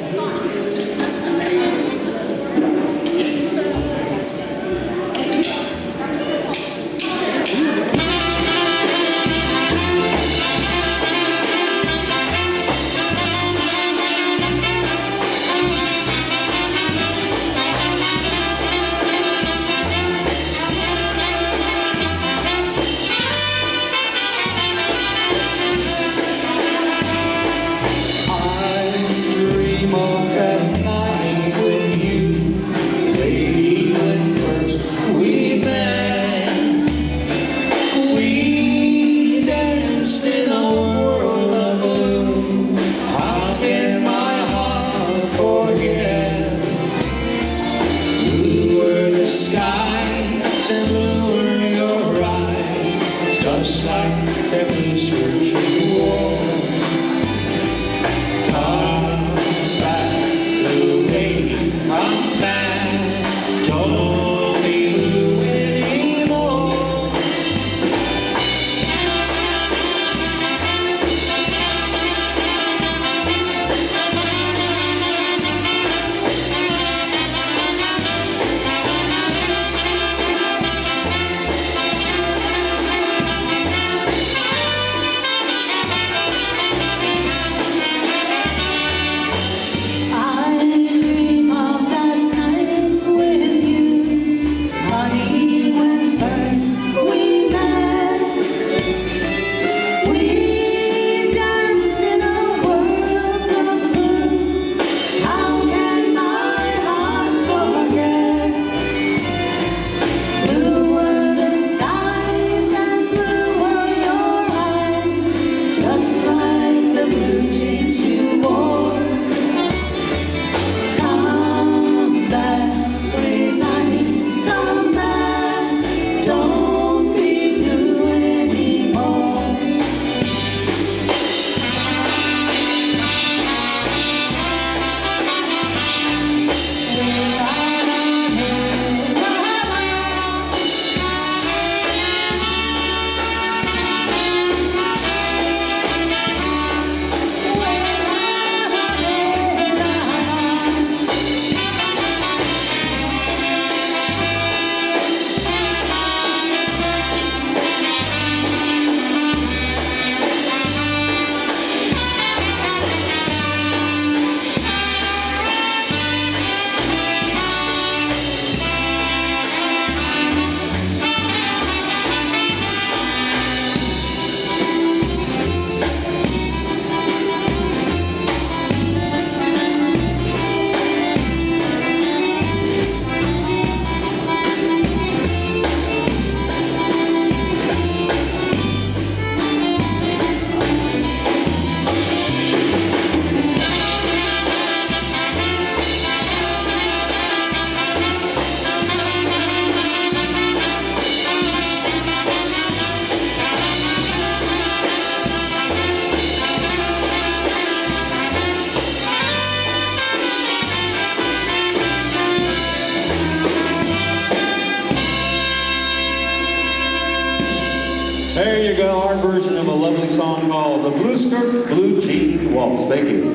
S21: There you go, our version of a lovely song called the Blue Skirt, Blue Jean Waltz. Thank you.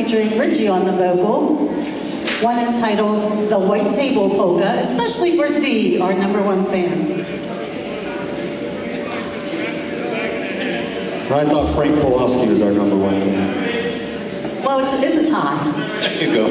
S9: featuring Richie on the vocal. One entitled The White Table Polka, especially for Dee, our #1 fan.
S21: I thought Frank Kowalski was our #1 fan.
S9: Well, it's a tie.
S21: There you go.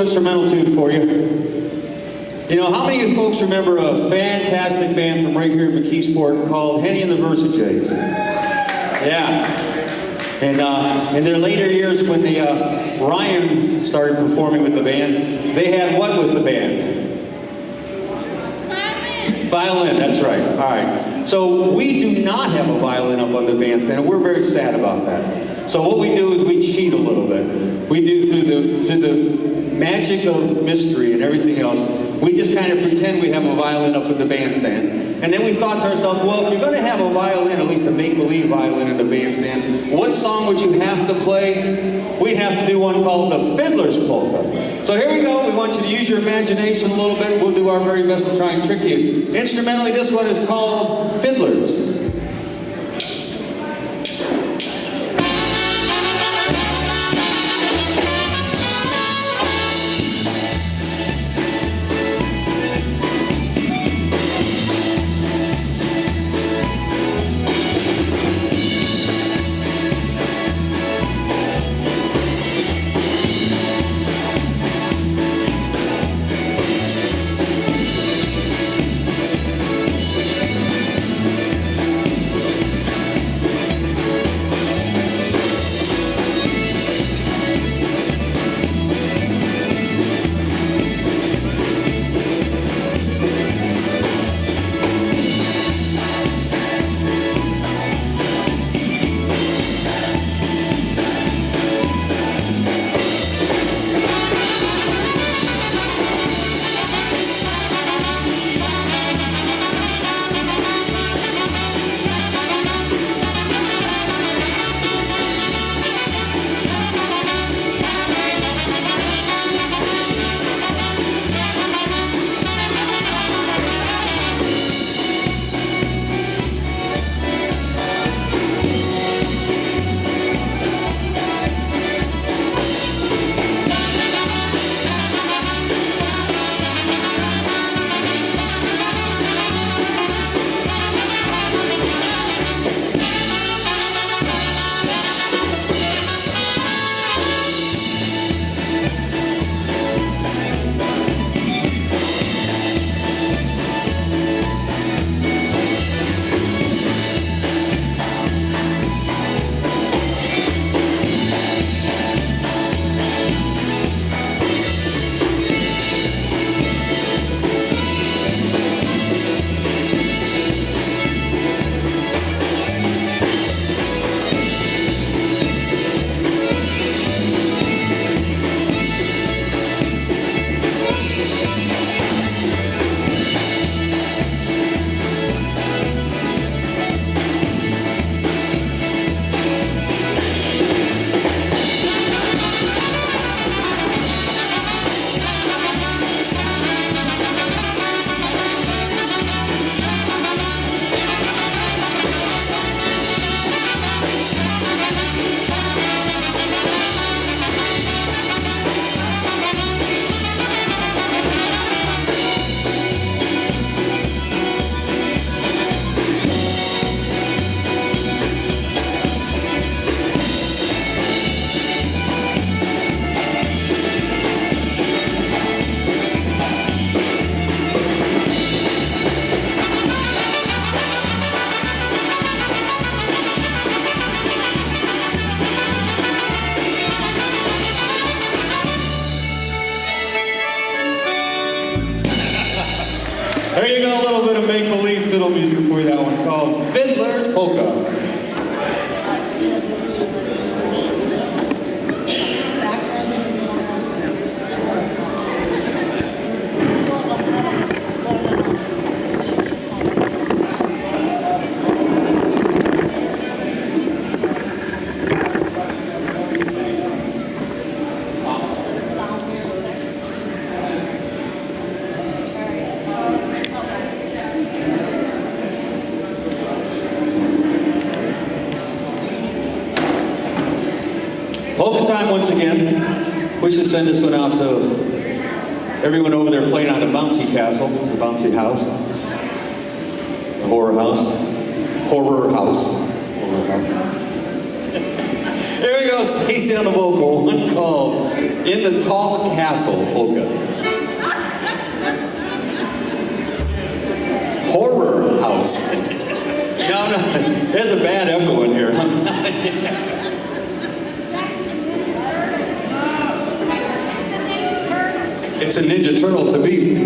S21: Instrumental tune for you. You know, how many of you folks remember a fantastic band from right here in McKeesport called Henny and the Versajays? Yeah. And in their later years, when Ryan started performing with the band, they had what with the band? Violin, that's right. All right. So we do not have a violin up on the bandstand, and we're very sad about that. So what we do is we cheat a little bit. We do through the magic of mystery and everything else, we just kind of pretend we have a violin up in the bandstand. And then we thought to ourselves, well, if you're going to have a violin, at least a make-believe violin in the bandstand, what song would you have to play? We'd have to do one called the Fiddler's Polka. So here we go. We want you to use your imagination a little bit. We'll do our very best to try and trick you. Instrumentally, this one is called Fiddlers. called Fiddler's Polka. Polka time once again. We should send this one out to everyone over there playing on the bouncy castle, the bouncy house, the horror house, horror house, horror house. Here we go, Stacy on the vocal, one called In the Tall Castle Polka. Horror house. No, there's a bad echo in here. I'm telling you. It's a Ninja Turtle to beat.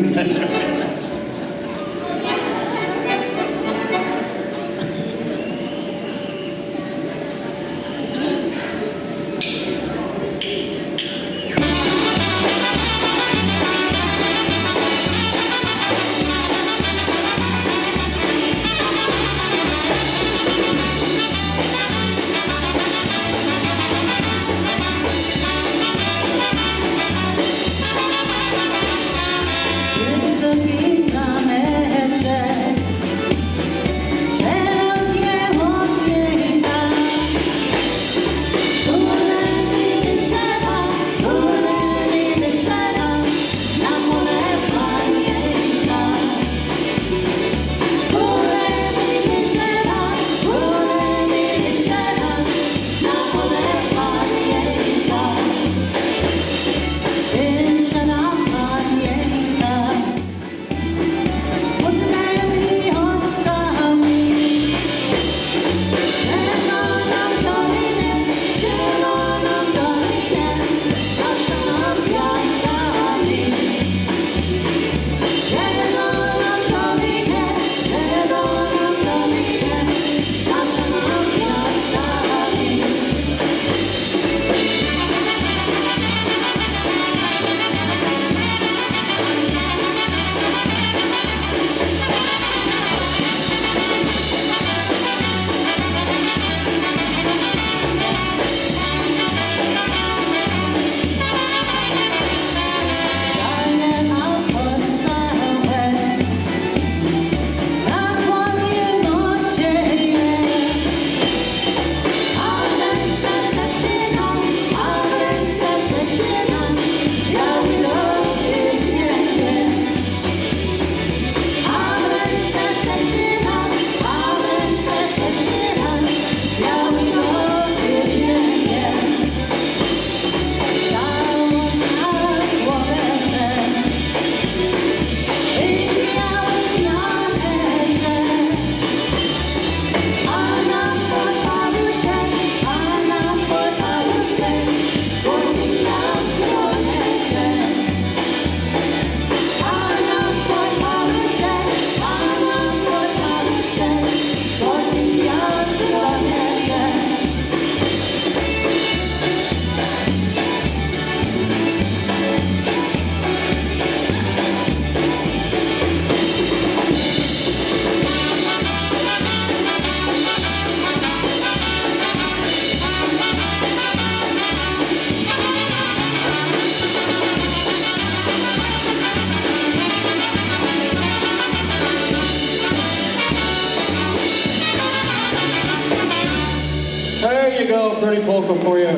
S21: There you go, pretty polka for you.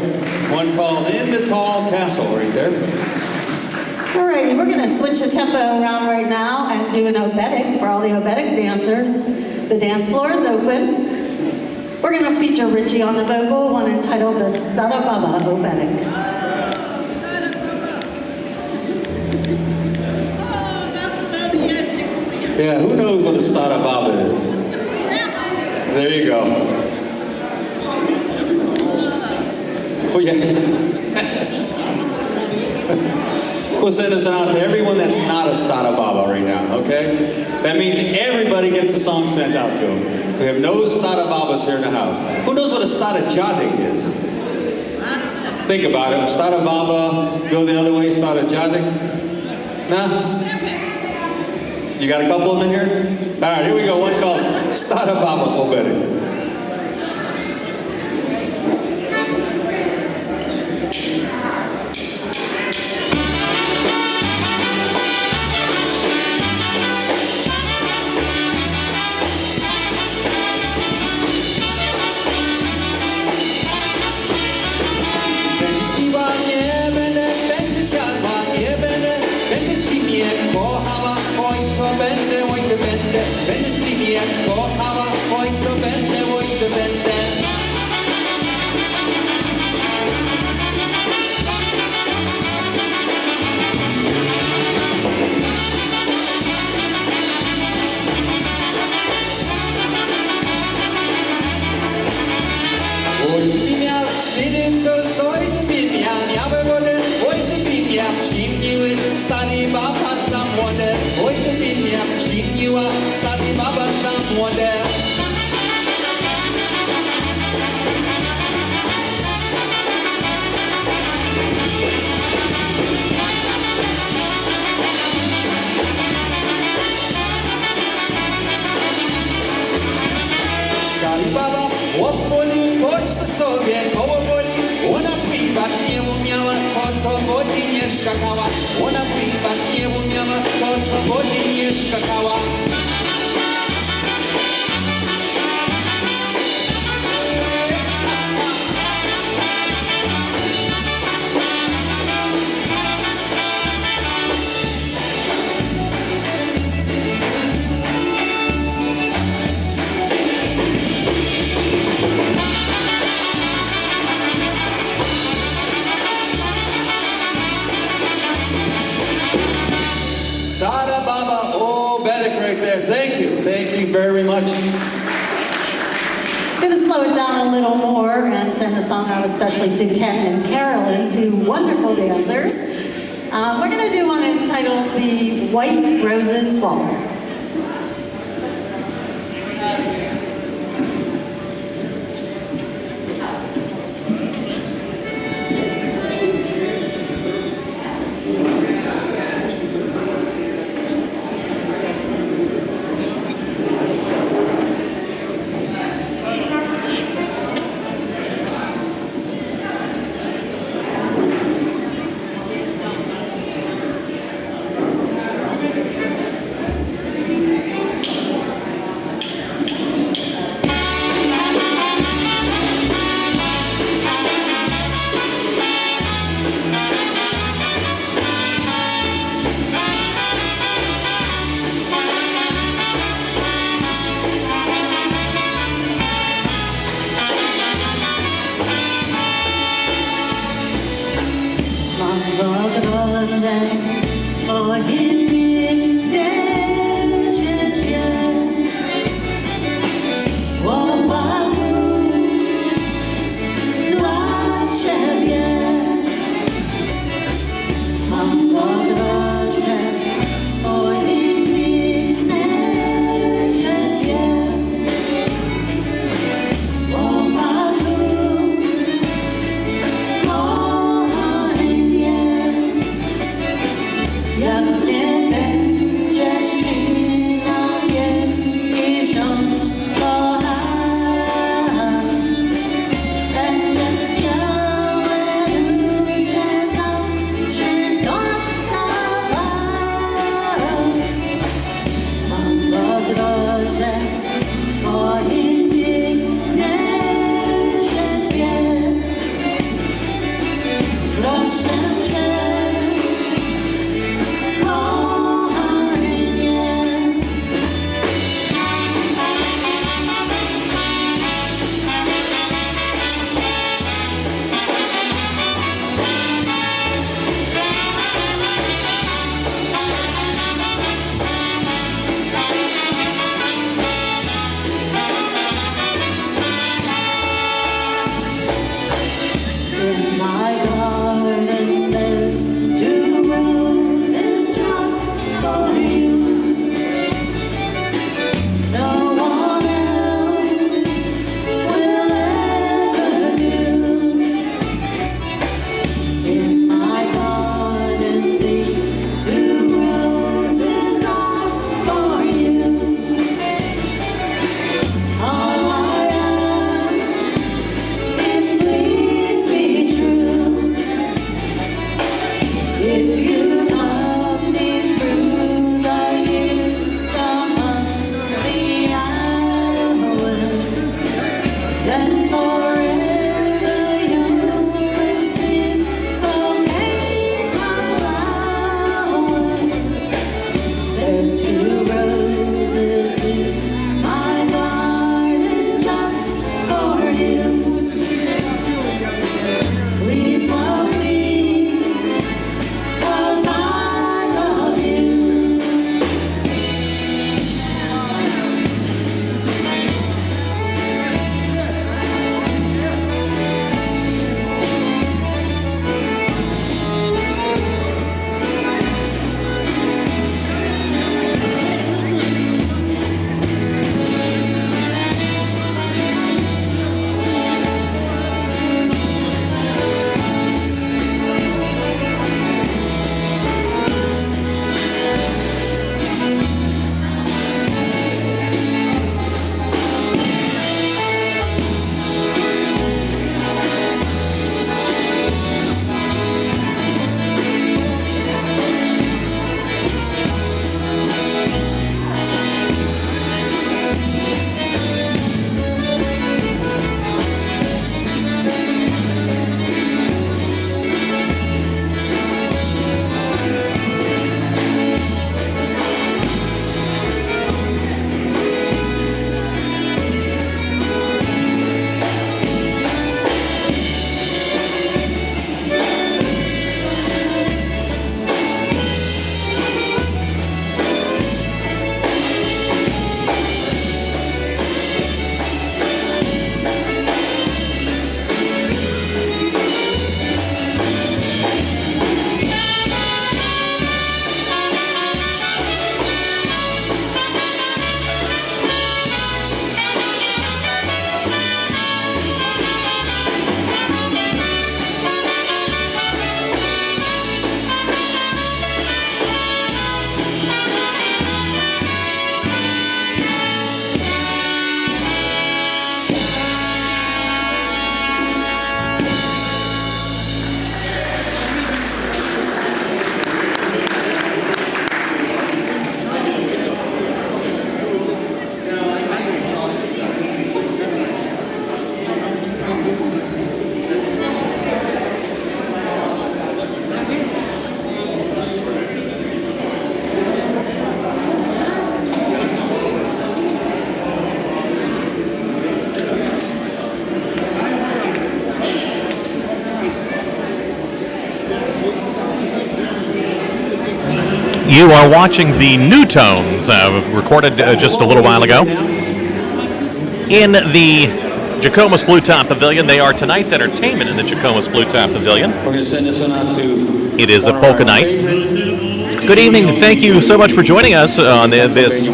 S21: One called In the Tall Castle right there.
S9: Alrighty, we're going to switch the tempo around right now and do an obetic for all the obetic dancers. The dance floor is open. We're going to feature Richie on the vocal, one entitled the Stada Baba Obetic.
S21: Yeah, who knows what a Stada Baba is? There you go. Oh yeah. We'll send this out to everyone that's not a Stada Baba right now, okay? That means everybody gets a song sent out to them. We have no stada babas here in the house. Who knows what a stada jadik is? Think about it. Stada baba, go the other way, stada jadik. Nah? You got a couple of them in here? All right, here we go. One called Stada Baba Obedi.
S2: Ona pływać nie umiała, to wody nie skakała.
S21: Very much.
S9: I'm going to slow it down a little more and send a song out especially to Ken and Carolyn, two wonderful dancers. We're going to do one entitled The White Roses Waltz.
S3: You are watching the New Tones, recorded just a little while ago in the Jakomas Blue Top Pavilion. They are tonight's entertainment in the Jakomas Blue Top Pavilion.
S21: We're going to send this one out to...
S3: It is a Polka Night. Good evening. Thank you so much for joining us on this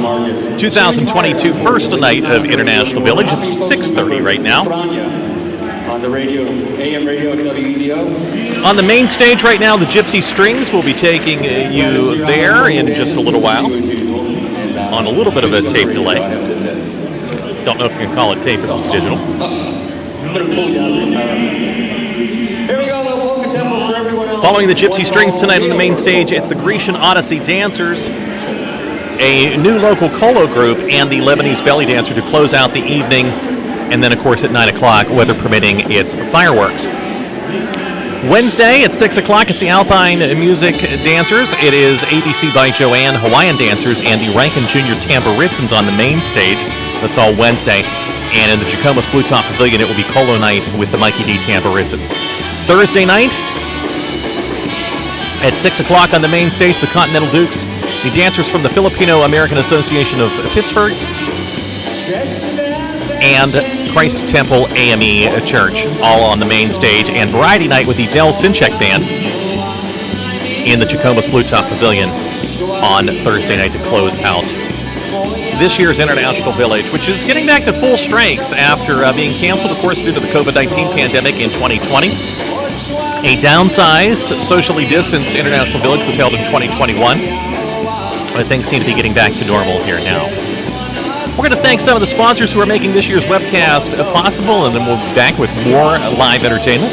S3: 2022 first night of International Village. It's 6:30 right now.
S21: On the radio, AM radio, WEDO.
S3: On the main stage right now, the Gypsy Stringz will be taking you there in just a little while. On a little bit of a tape delay. Don't know if you can call it tape if it's digital.
S21: I'm going to pull you out of retirement. Here we go, a little polka tempo for everyone else.
S3: Following the Gypsy Stringz tonight on the main stage, it's the Grecian Odyssey Dancers, a new local Kolo group, and the Lebanese belly dancer to close out the evening. And then, of course, at 9 o'clock, weather permitting, it's fireworks. Wednesday at 6 o'clock, it's the Alpine Music Dancers. It is ABC by Joanne, Hawaiian Dancers, and the Rankin Jr. Tambouritsons on the main stage. That's all Wednesday. And in the Jakomas Blue Top Pavilion, it will be Kolo Night with the Mikey D. Tambouritsons. Thursday night at 6 o'clock on the main stage, the Continental Dukes, the dancers from the Filipino American Association of Pittsburgh, and Christ Temple AME Church, all on the main stage, and Variety Night with the Del Sinchek Band in the Jakomas Blue Top Pavilion on Thursday night to close out this year's International Village, which is getting back to full strength after being canceled, of course, due to the COVID-19 pandemic in 2020. A downsized, socially distanced International Village was held in 2021, but things seem to be getting back to normal here now. We're going to thank some of the sponsors who are making this year's webcast possible, and then we'll be back with more live entertainment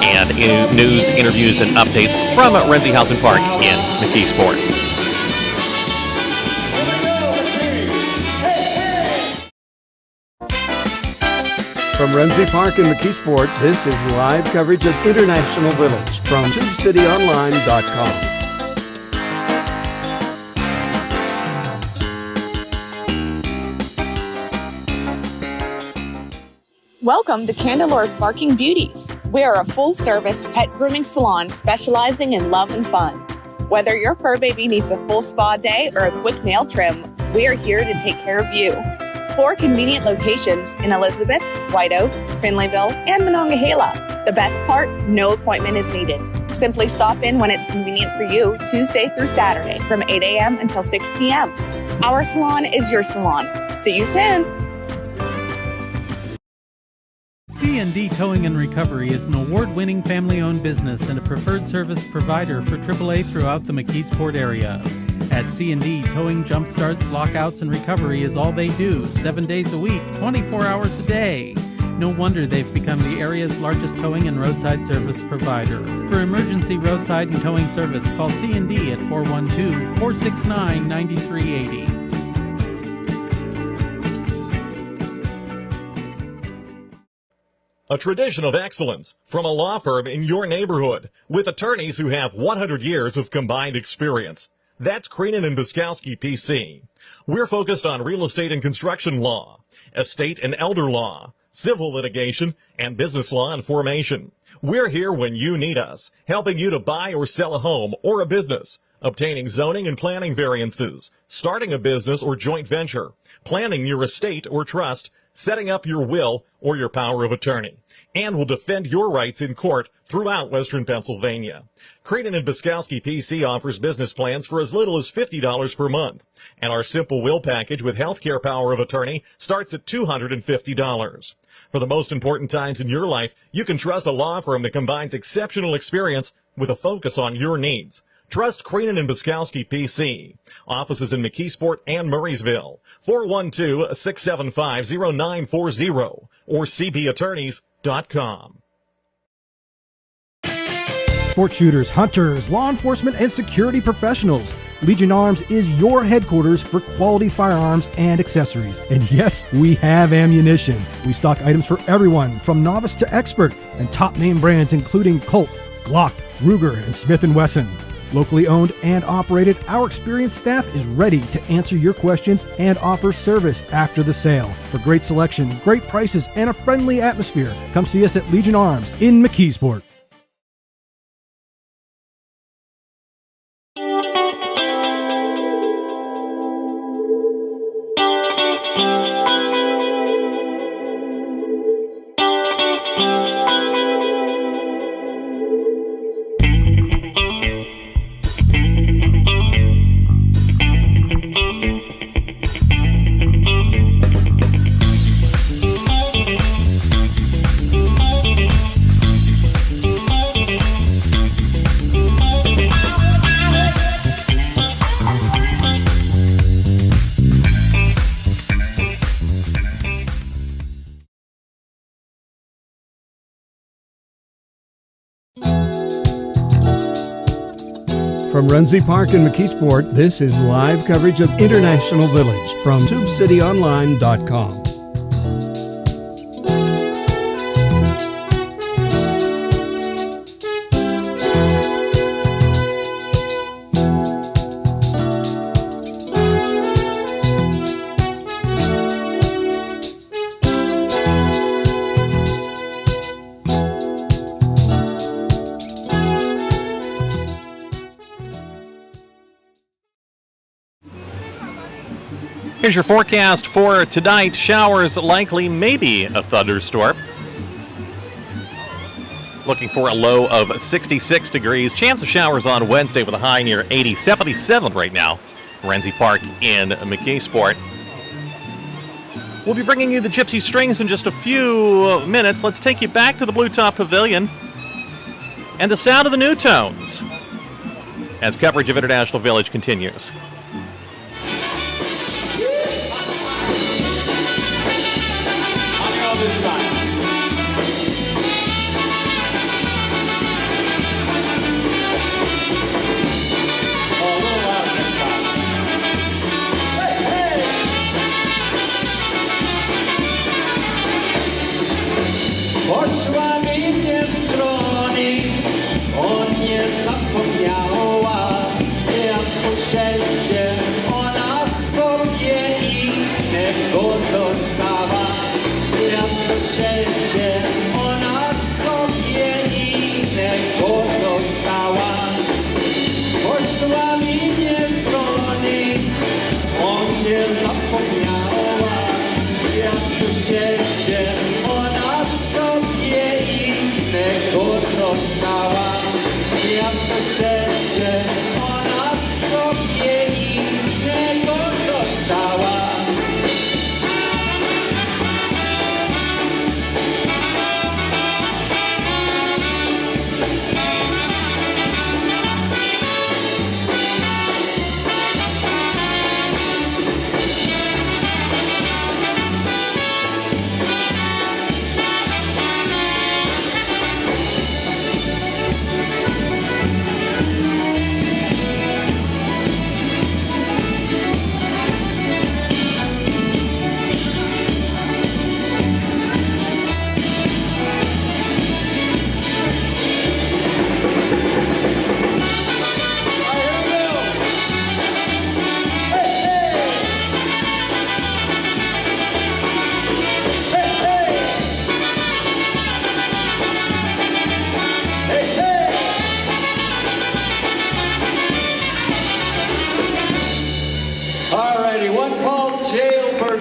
S3: and news, interviews, and updates from Renziehausen Park in McKeesport.
S11: From Renzi Park in McKeesport, this is live coverage of International Village from TubeCityOnline.com.
S16: Welcome to Candela's Barking Beauties. We are a full-service pet grooming salon specializing in love and fun. Whether your fur baby needs a full spa day or a quick nail trim, we are here to take care of you. 4 convenient locations in Elizabeth, White Oak, Finleyville, and Monongahela. The best part, no appointment is needed. Simply stop in when it's convenient for you, Tuesday through Saturday from 8 a.m. until 6 p.m. Our salon is your salon. See you soon.
S18: C&D Towing and Recovery is an award-winning family-owned business and a preferred service provider for AAA throughout the McKeesport area. At C&D, towing jump-starts, lockouts, and recovery is all they do, 7 days a week, 24 hours a day. No wonder they've become the area's largest towing and roadside service provider. For emergency roadside and towing service, call C&D at 412-469-9380.
S17: A tradition of excellence from a law firm in your neighborhood with attorneys who have 100 years of combined experience. That's Creenan and Biskowski PC. We're focused on real estate and construction law, estate and elder law, civil litigation, and business law and formation. We're here when you need us, helping you to buy or sell a home or a business, obtaining zoning and planning variances, starting a business or joint venture, planning your estate or trust, setting up your will or your power of attorney, and will defend your rights in court throughout Western Pennsylvania. Creenan and Biskowski PC offers business plans for as little as $50 per month, and our simple will package with healthcare power of attorney starts at $250. For the most important times in your life, you can trust a law firm that combines exceptional experience with a focus on your needs. Trust Creenan and Biskowski PC. Offices in McKeesport and Murraysville. 412-675-0940 or cbattorneys.com.
S19: Sport shooters, hunters, law enforcement, and security professionals. Legion Arms is your headquarters for quality firearms and accessories. And yes, we have ammunition. We stock items for everyone from novice to expert and top name brands including Colt, Glock, Ruger, and Smith & Wesson. Locally owned and operated, our experienced staff is ready to answer your questions and offer service after the sale. For great selection, great prices, and a friendly atmosphere, come see us at Legion Arms in McKeesport.
S11: From Runzie Park in McKeesport, this is live coverage of International Village from TubeCityOnline.com.
S3: Here's your forecast for tonight. Showers likely, maybe a thunderstorm. Looking for a low of 66 degrees. Chance of showers on Wednesday with a high near 80. 77 right now. Renzi Park in McKeesport. We'll be bringing you the Gypsy Stringz in just a few minutes. Let's take you back to the Blue Top Pavilion and the sound of the new tones as coverage of International Village continues.
S21: This time. Oh, a little loud next time. Hey, hey! Poszła mi nie w strony, on nie zapomniała, jak wszędzie ona sobie innego dostała. Wszędzie ona sobie innego dostała. Poszła mi nie strony, on nie zapomniała. Jak wszędzie ona sobie innego dostała. Jak wszędzie ona sobie innego dostała.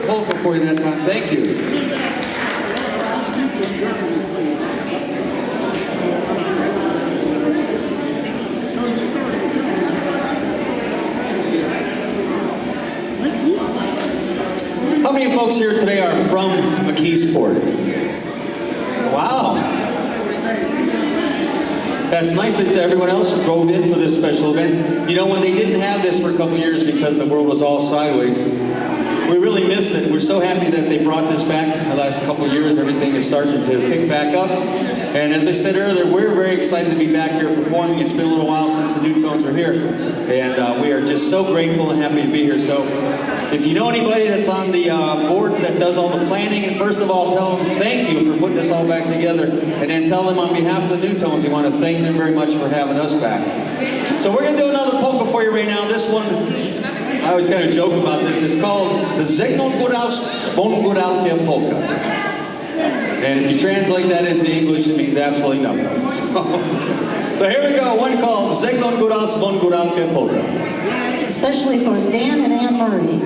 S21: Polka for you that time. Thank you. How many folks here today are from McKeesport? Wow. That's nice that everyone else drove in for this special event. You know, when they didn't have this for a couple years because the world was all sideways, we really missed it. We're so happy that they brought this back the last couple of years. Everything is starting to pick back up. And as I said earlier, we're very excited to be back here performing. It's been a little while since the New Tones were here. And we are just so grateful and happy to be here. So if you know anybody that's on the boards that does all the planning, and first of all, tell them thank you for putting this all back together. And then tell them on behalf of the New Tones, we want to thank them very much for having us back. So we're going to do another polka for you right now. This one, I always kind of joke about this. It's called the Zegnon Góralska Polka. And if you translate that into English, it means absolutely nothing. So here we go. One called Zegnon Góralska Polka.
S9: Especially for Dan and Anne Marie.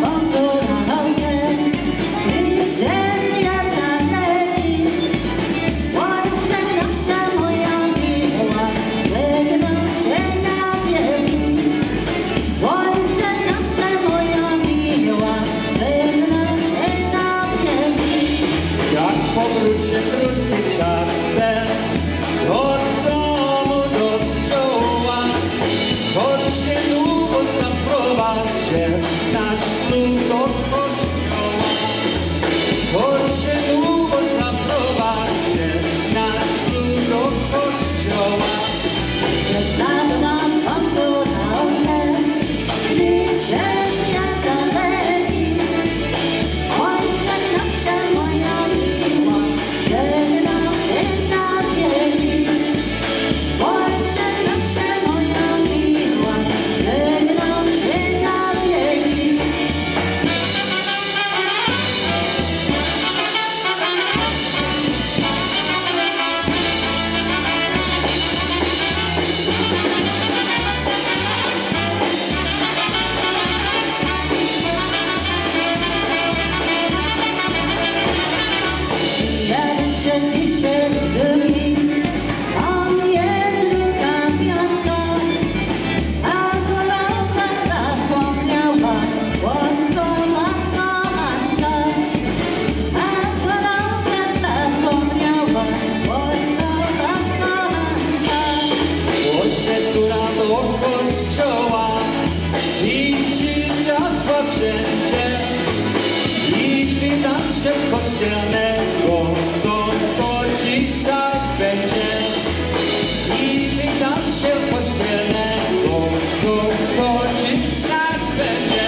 S2: Polka.
S21: obróć się krótki czasem, do domu do kościoła, choć się długo zaprowadźcie, na ślub do kościoła, choć się długo zaprowadźcie, na ślub do kościoła.
S9: Przed nas pandurałkę, nic się zmienia legi. Ojcze nasze moja miła, żegnam cię na wieki. Ojcze nasze moja miła, żegnam cię na wieki. Jadę dzisiaj drugi, tam jest druga wianka, a gorąca zapomniała, bożko matka, matka. A gorąca zapomniała, bożko matka, matka.
S21: Poszedł do kościoła i dzieciaka wszędzie i pytam się kościelnego, co to dzisiaj będzie. I pytam się kościelnego, co to dzisiaj będzie.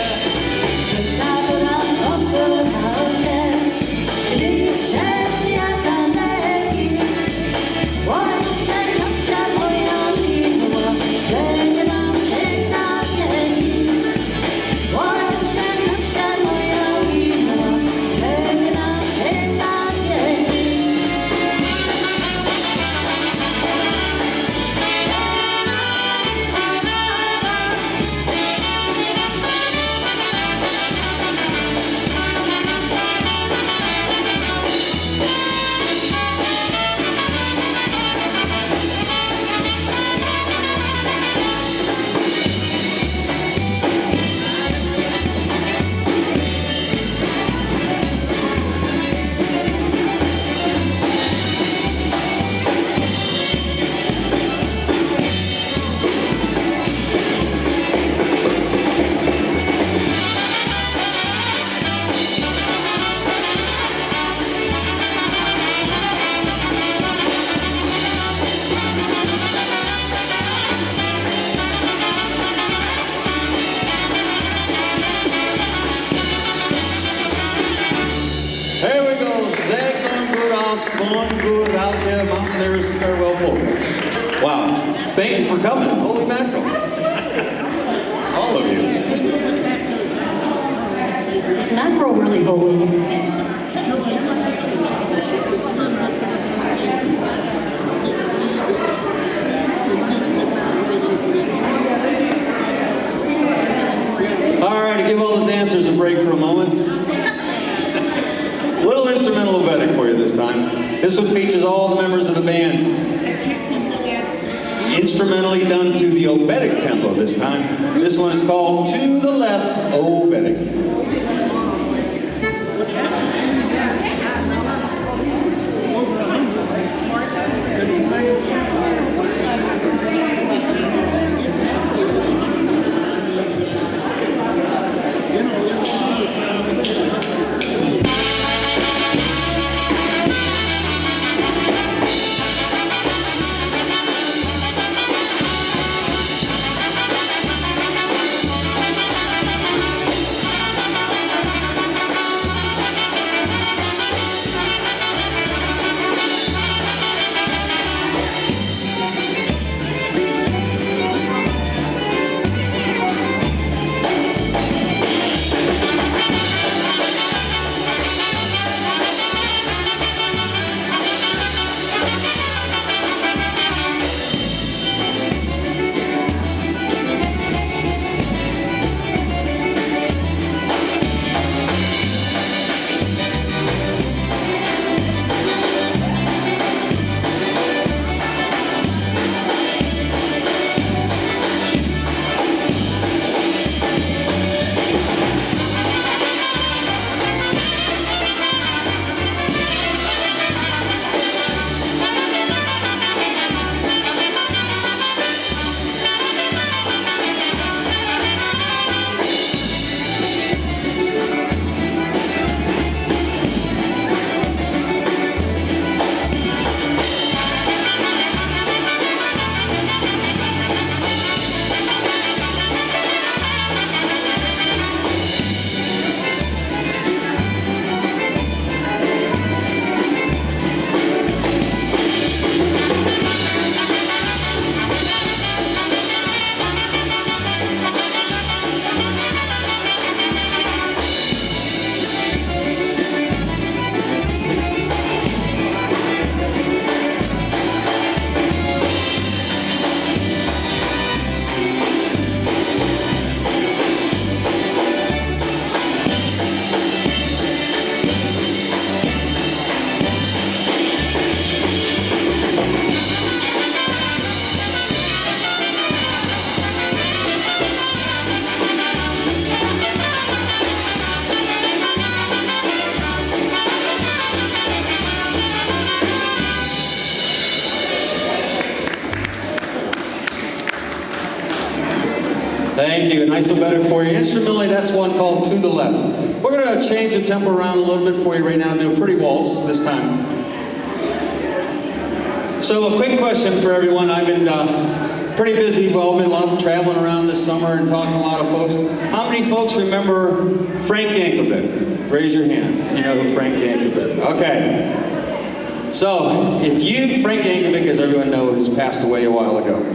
S9: Przed nas pandurałkę, nic się zmienia legi. Ojcze nasze moja miła, żegnam cię na wieki. Ojcze nasze moja miła, żegnam cię na wieki.
S21: Here we go, Zegon Gura, Swan Gura out there, Mountain There's Farewell Polka. Wow, thank you for coming, holy mackerel. All of you.
S9: Is mackerel really holy?
S21: All right, to give all the dancers a break for a moment. Little instrumental obetic for you this time. This one features all the members of the band. Instrumentally done to the obetic tempo this time. This one is called To the Left Obetic. Thank you. Nice and better for you. Instrumentally, that's one called To the Left. We're going to change the tempo around a little bit for you right now and do a pretty waltz this time. So a quick question for everyone. I've been pretty busy. We've all been traveling around this summer and talking to a lot of folks. How many folks remember Frank Yankovic? Raise your hand if you know who Frank Yankovic is. Okay. So, Frank Yankovic, as everyone knows, has passed away a while ago.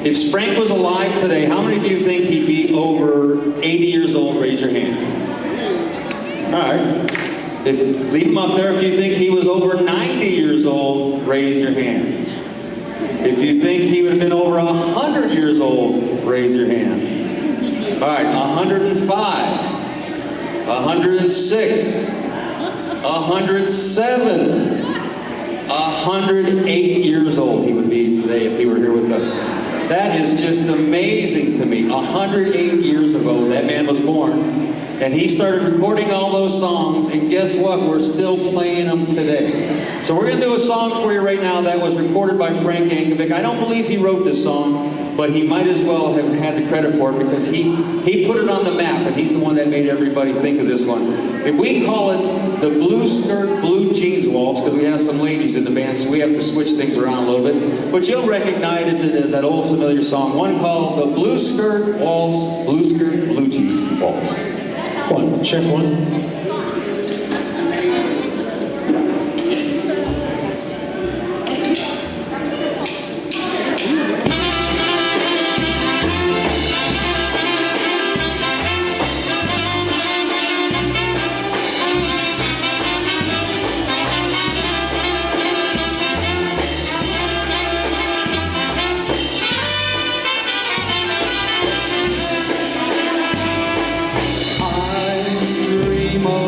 S21: If Frank was alive today, how many of you think he'd be over 80 years old? Raise your hand. All right. Leave him up there if you think he was over 90 years old. Raise your hand. If you think he would have been over 100 years old, raise your hand. All right, 105, 106, 107, 108 years old he would be today if he were here with us. That is just amazing to me. 108 years ago, that man was born. And he started recording all those songs, and guess what? We're still playing them today. So we're going to do a song for you right now that was recorded by Frank Yankovic. I don't believe he wrote this song, but he might as well have had the credit for it because he put it on the map, and he's the one that made everybody think of this one. And we call it the Blue Skirt, Blue Jeans Waltz because we have some ladies in the band, so we have to switch things around a little bit. But you'll recognize it as that old familiar song, one called the Blue Skirt Waltz, Blue Skirt, Blue Jeans Waltz.
S8: One, check one.
S21: Dream of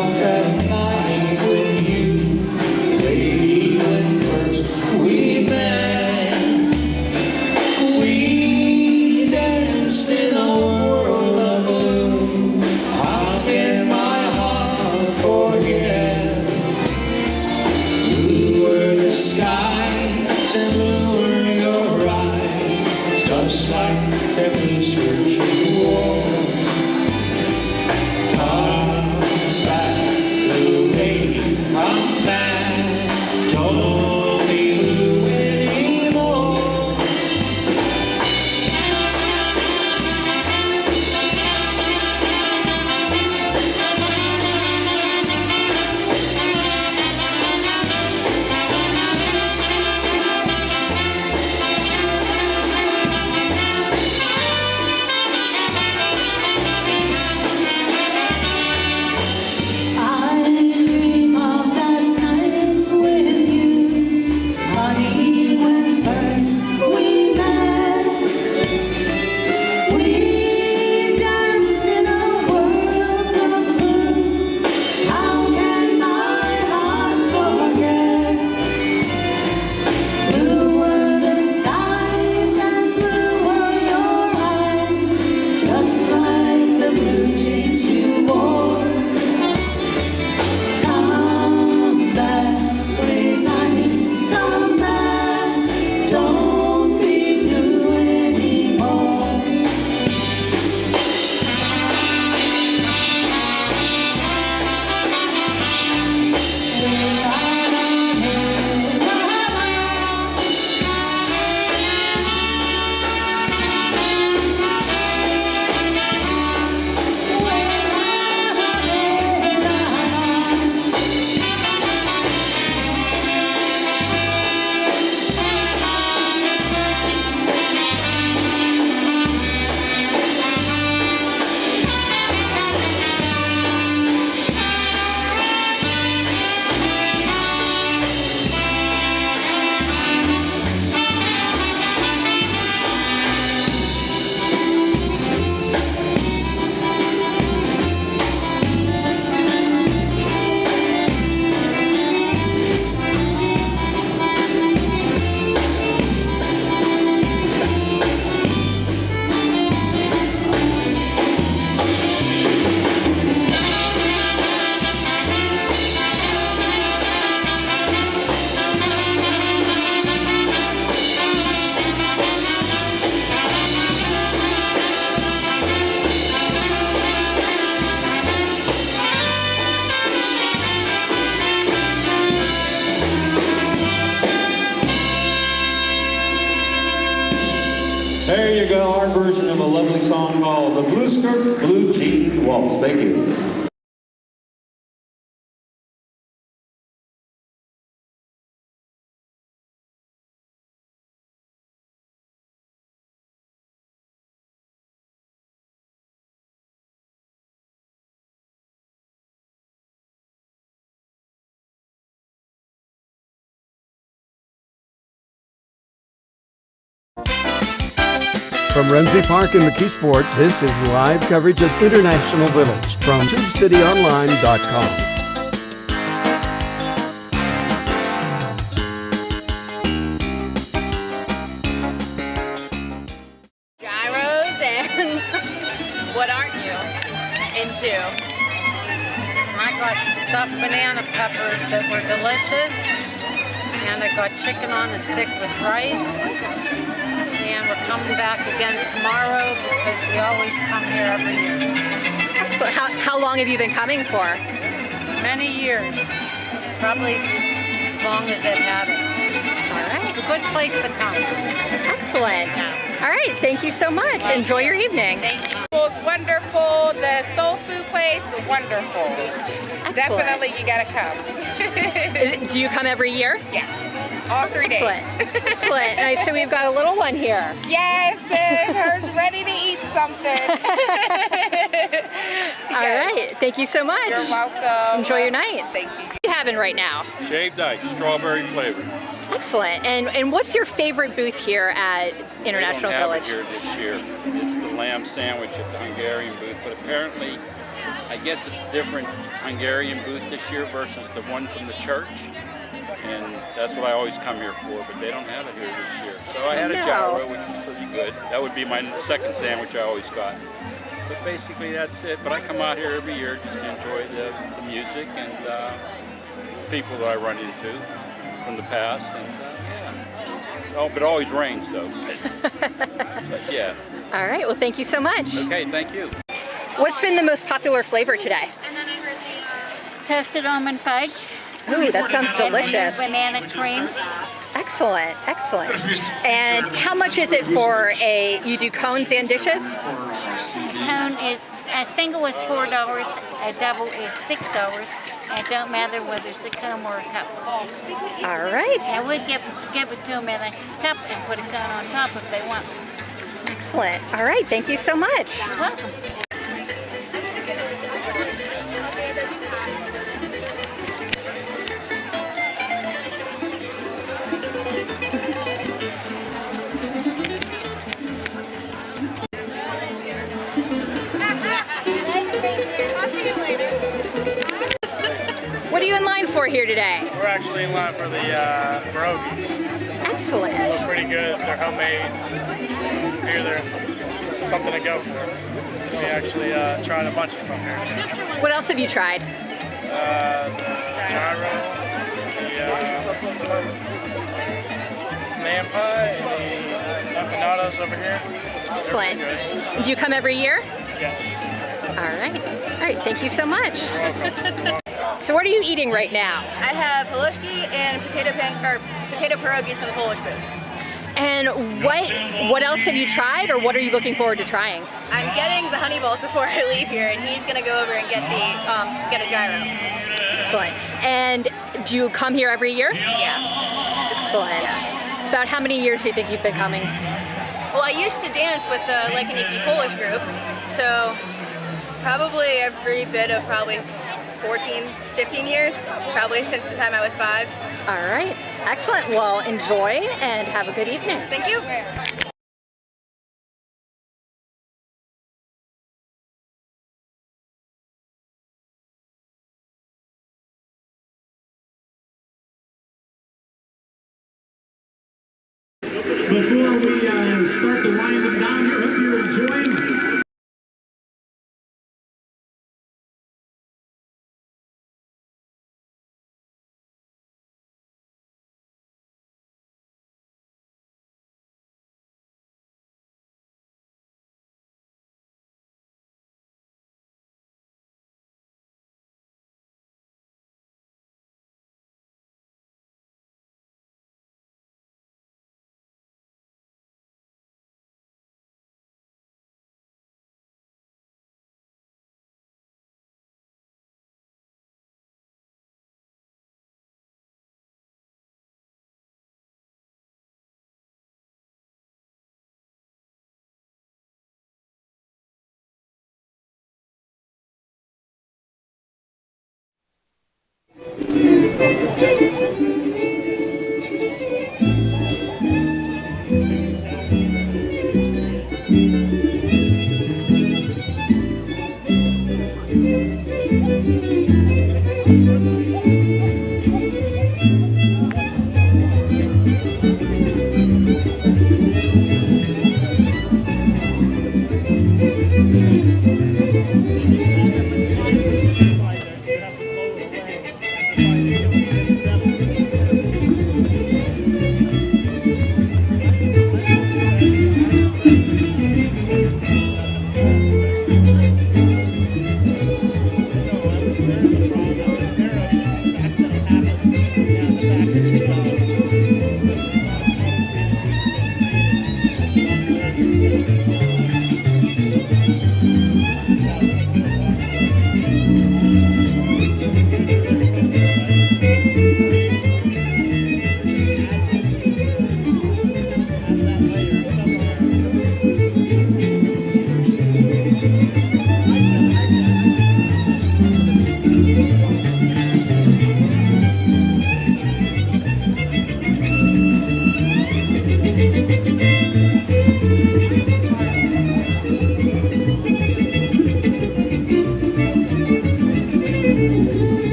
S21: There you go, our version of a lovely song called The Blue Skirt, Blue Jean Waltz. Thank you.
S11: From Renzi Park in McKeesport, this is live coverage of International Village from TubeCityOnline.com.
S12: Gyros and what aren't you into?
S7: I got stuffed banana peppers that were delicious, and I got chicken on a stick with rice, and we're coming back again tomorrow because we always come here every year.
S5: So how long have you been coming for?
S7: Many years, probably as long as they've had it.
S5: All right.
S7: It's a good place to come.
S5: Excellent. All right, thank you so much. Enjoy your evening.
S22: It's wonderful. The soul food place, wonderful. Definitely, you gotta come.
S5: Do you come every year?
S22: Yeah, all 3 days.
S5: Excellent. Excellent. Nice. So we've got a little one here.
S22: Yes, her's ready to eat something.
S5: All right. Thank you so much.
S22: You're welcome.
S5: Enjoy your night.
S22: Thank you.
S5: What are you having right now?
S23: Shaved ice, strawberry flavor.
S5: Excellent. And what's your favorite booth here at International
S23: They don't
S5: Village?
S23: have it here this year. It's the lamb sandwich at the Hungarian booth, but apparently, I guess it's a different Hungarian booth this year versus the one from the church. And that's what I always come here for, but they don't have it here this year. So I had a gyro, which was pretty good. That would be my second sandwich I always got. But basically that's it. But I come out here every year just to enjoy the music and people that I run into from the past. And yeah. Oh, but it always rains though. But yeah.
S5: All right. Well, thank you so much.
S23: Okay, thank you.
S5: What's been the most popular flavor today?
S7: Toasted almond fudge.
S5: Ooh, that sounds delicious.
S7: And banana cream.
S5: Excellent, excellent. And how much is it for you do cones and dishes?
S7: Cone is, a single is $4, a double is $6. And it don't matter whether it's a cone or a cup.
S5: All right.
S7: And we give it to them in a cup and put a cone on top if they want.
S5: Excellent. All right, thank you so much.
S7: You're welcome.
S5: What are you in line for here today?
S24: We're actually in line for the pierogies.
S5: Excellent.
S24: They look pretty good. They're homemade. Here they're something to go for. We actually tried a bunch of stuff here.
S5: What else have you tried?
S24: The gyro, the man pie, and the empanadas over here.
S5: Excellent. Do you come every year?
S24: Yes.
S5: All right. All right, thank you so much. So what are you eating right now?
S25: I have halushki and potato pierogies from the Polish booth.
S5: And what else have you tried, or what are you looking forward to trying?
S25: I'm getting the honey balls before I leave here, and he's gonna go over and get a gyro.
S5: Excellent. And do you come here every year?
S25: Yeah.
S5: Excellent.
S25: Yeah.
S5: About how many years do you think you've been coming?
S25: Well, I used to dance with the Lebanese Polish group, so probably every bit of 14, 15 years, probably since the time I was 5.
S5: All right. Excellent. Well, enjoy and have a good evening.
S25: Thank you.
S8: Before we start to wind them down here, hope you're enjoying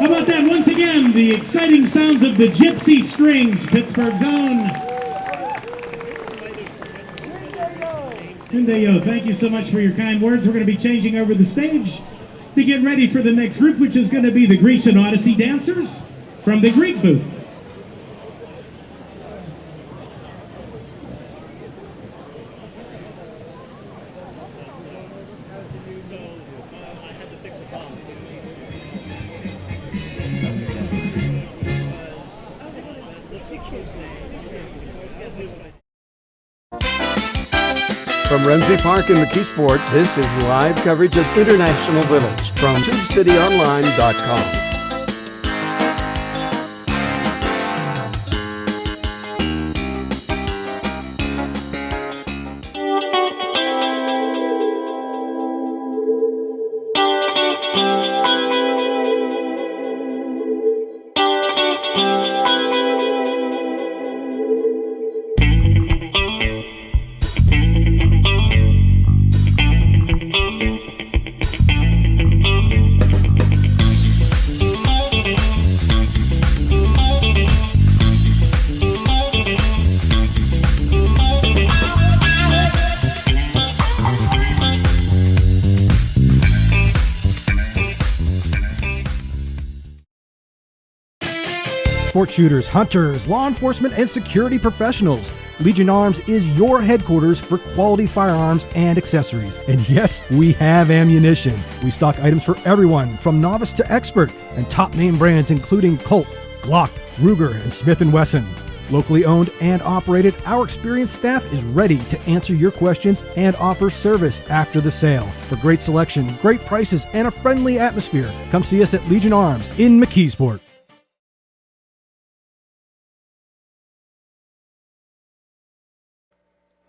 S8: How about that once again, the exciting sounds of the Gypsy Stringz, Pittsburgh's own. Yo, thank you so much for your kind words. We're going to be changing over the stage to get ready for the next group, which is going to be the Grecian Odyssey dancers from the Greek booth.
S11: From Renzi Park in McKeesport's, this is live coverage of International Village from TubeCityOnline.com.
S19: Sport shooters, hunters, law enforcement, and security professionals. Legion Arms is your headquarters for quality firearms and accessories. And yes, we have ammunition. We stock items for everyone from novice to expert and top name brands including Colt, Glock, Ruger, and Smith & Wesson. Locally owned and operated, our experienced staff is ready to answer your questions and offer service after the sale. For great selection, great prices, and a friendly atmosphere, come see us at Legion Arms in McKeesport.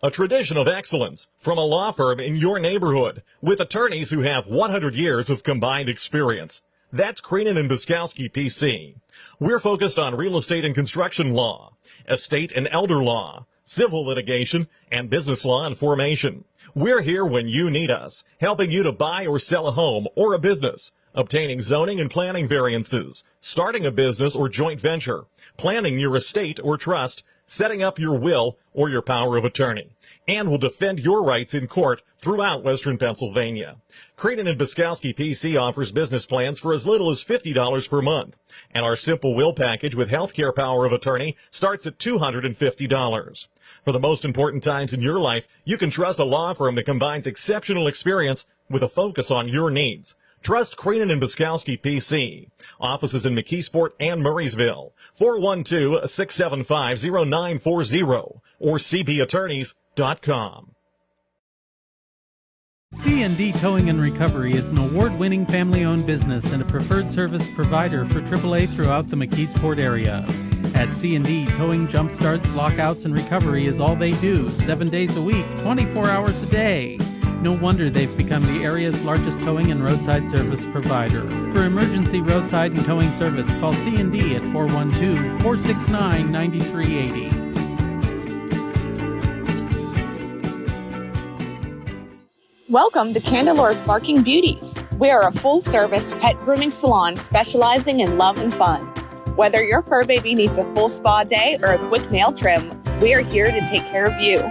S17: A tradition of excellence from a law firm in your neighborhood with attorneys who have 100 years of combined experience. That's Creenan and Buskowski PC. We're focused on real estate and construction law, estate and elder law, civil litigation, and business law and formation. We're here when you need us, helping you to buy or sell a home or a business, obtaining zoning and planning variances, starting a business or joint venture, planning your estate or trust, setting up your will or your power of attorney, and will defend your rights in court throughout Western Pennsylvania. Creenan and Buskowski PC offers business plans for as little as $50 per month, and our simple will package with healthcare power of attorney starts at $250. For the most important times in your life, you can trust a law firm that combines exceptional experience with a focus on your needs. Trust Creenan and Buskowski PC. Offices in McKeesport and Murraysville. 412-675-0940 or cbattorneys.com.
S18: C&D Towing and Recovery is an award-winning family-owned business and a preferred service provider for AAA throughout the McKeesport area. At C&D, towing jumpstarts, lockouts, and recovery is all they do, 7 days a week, 24 hours a day. No wonder they've become the area's largest towing and roadside service provider. For emergency roadside and towing service, call C&D at 412-469-9380.
S16: Welcome to Candela's Barking Beauties. We are a full-service pet grooming salon specializing in love and fun. Whether your fur baby needs a full spa day or a quick nail trim, we are here to take care of you.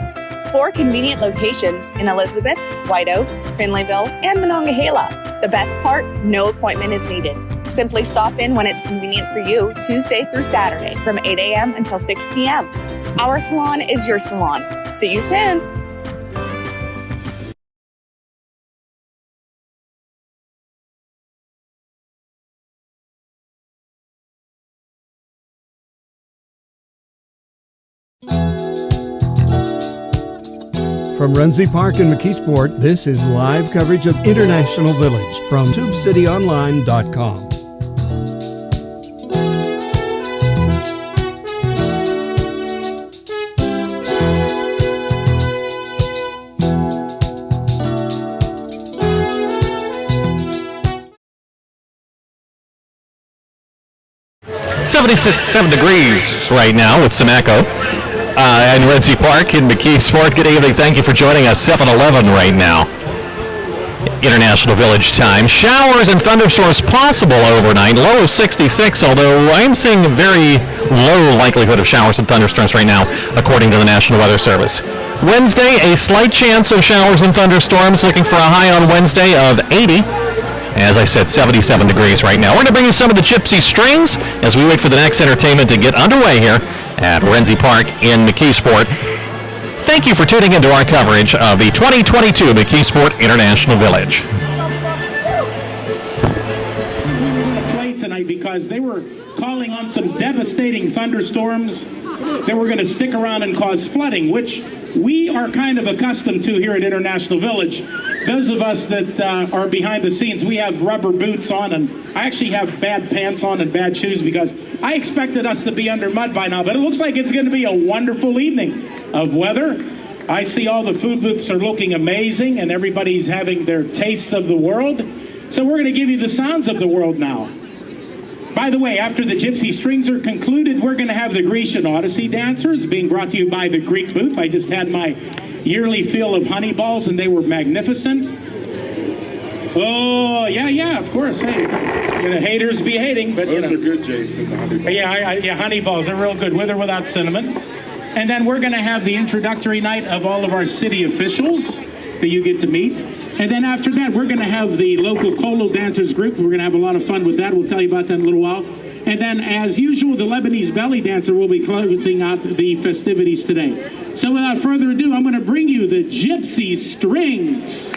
S16: 4 convenient locations in Elizabeth, White Oak, Finleyville, and Monongahela. The best part, no appointment is needed. Simply stop in when it's convenient for you, Tuesday through Saturday from 8 a.m. until 6 p.m. Our salon is your salon. See you soon.
S11: From Renzi Park in McKeesport, this is live coverage of International Village from TubeCityOnline.com.
S3: .7 degrees right now with some echo. In Renzi Park in McKeesport. Good evening. Thank you for joining us. 7:11 right now. International Village time. Showers and thunderstorms possible overnight. Low of 66, although I'm seeing a very low likelihood of showers and thunderstorms right now, according to the National Weather Service. Wednesday, a slight chance of showers and thunderstorms. Looking for a high on Wednesday of 80. As I said, 77 degrees right now. We're going to bring you some of the Gypsy Stringz as we wait for the next entertainment to get underway here at Renzi Park in McKeesport. Thank you for tuning into our coverage of the 2022 McKeesport International Village.
S8: Play tonight because they were calling on some devastating thunderstorms that were going to stick around and cause flooding, which we are kind of accustomed to here at International Village. Those of us that are behind the scenes, we have rubber boots on, and I actually have bad pants on and bad shoes because I expected us to be under mud by now, but it looks like it's going to be a wonderful evening of weather. I see all the food booths are looking amazing, and everybody's having their tastes of the world. So we're going to give you the sounds of the world now. By the way, after the Gypsy Stringz are concluded, we're going to have the Grecian Odyssey dancers being brought to you by the Greek booth. I just had my yearly fill of honey balls, and they were magnificent. Oh, yeah, of course. Hey, you know, haters be hating, but
S4: those are good, Jason. The honey balls.
S8: Yeah, honey balls are real good, with or without cinnamon. And then we're going to have the introductory night of all of our city officials that you get to meet. And then after that, we're going to have the local Kolo dancers group. We're going to have a lot of fun with that. We'll tell you about that in a little while. And then, as usual, the Lebanese belly dancer will be closing out the festivities today. So without further ado, I'm going to bring you the Gypsy Stringz.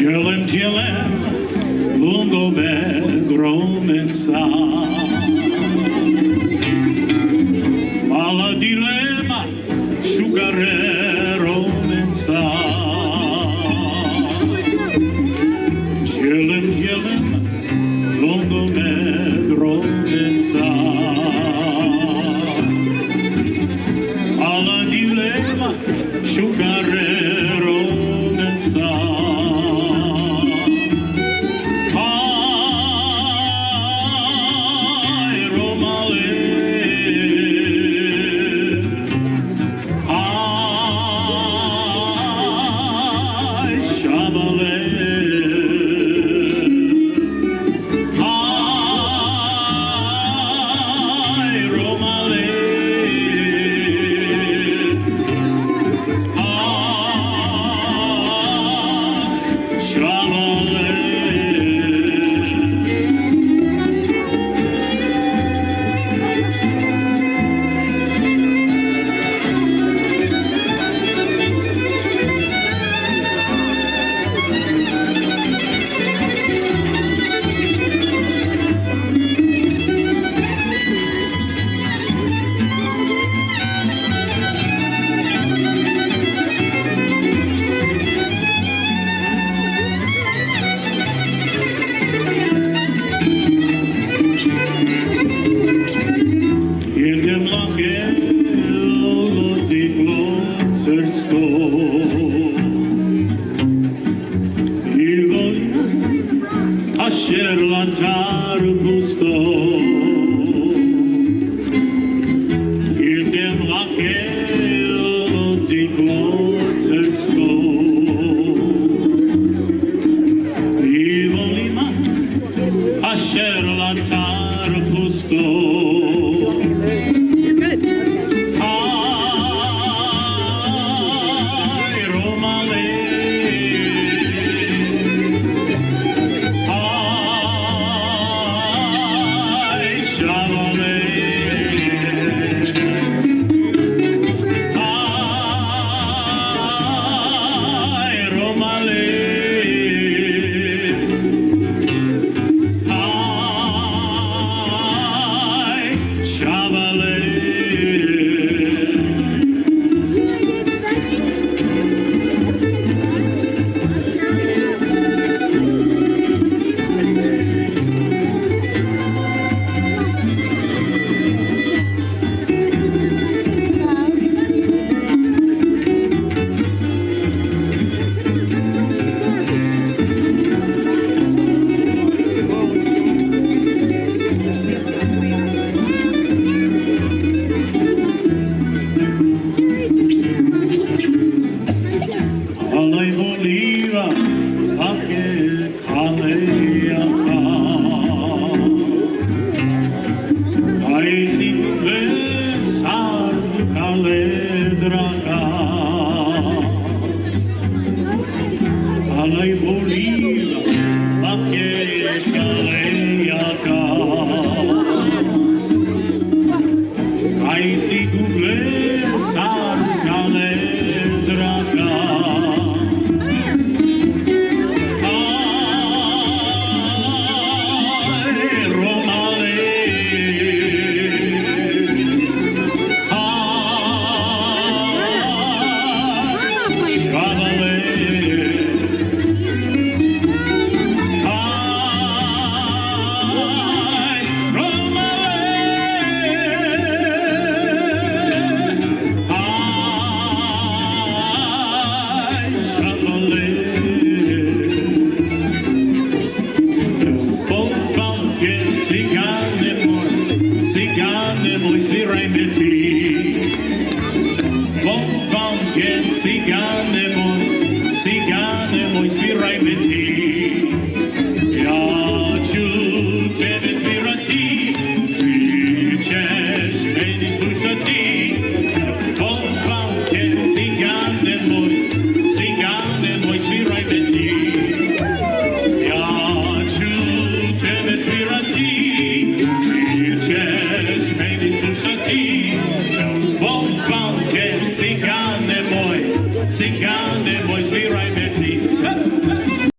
S8: Dzielem, dzielem, lungo bedromenca. Mala dilema, sugarero mensa. Dzielem, dzielem, lungo bedromenca. Mala dilema, sugarero mensa. Asher latar gusto Idem lakel tiklotersko Ivolima Asher latar gusto You're good. Can see Gypsy gone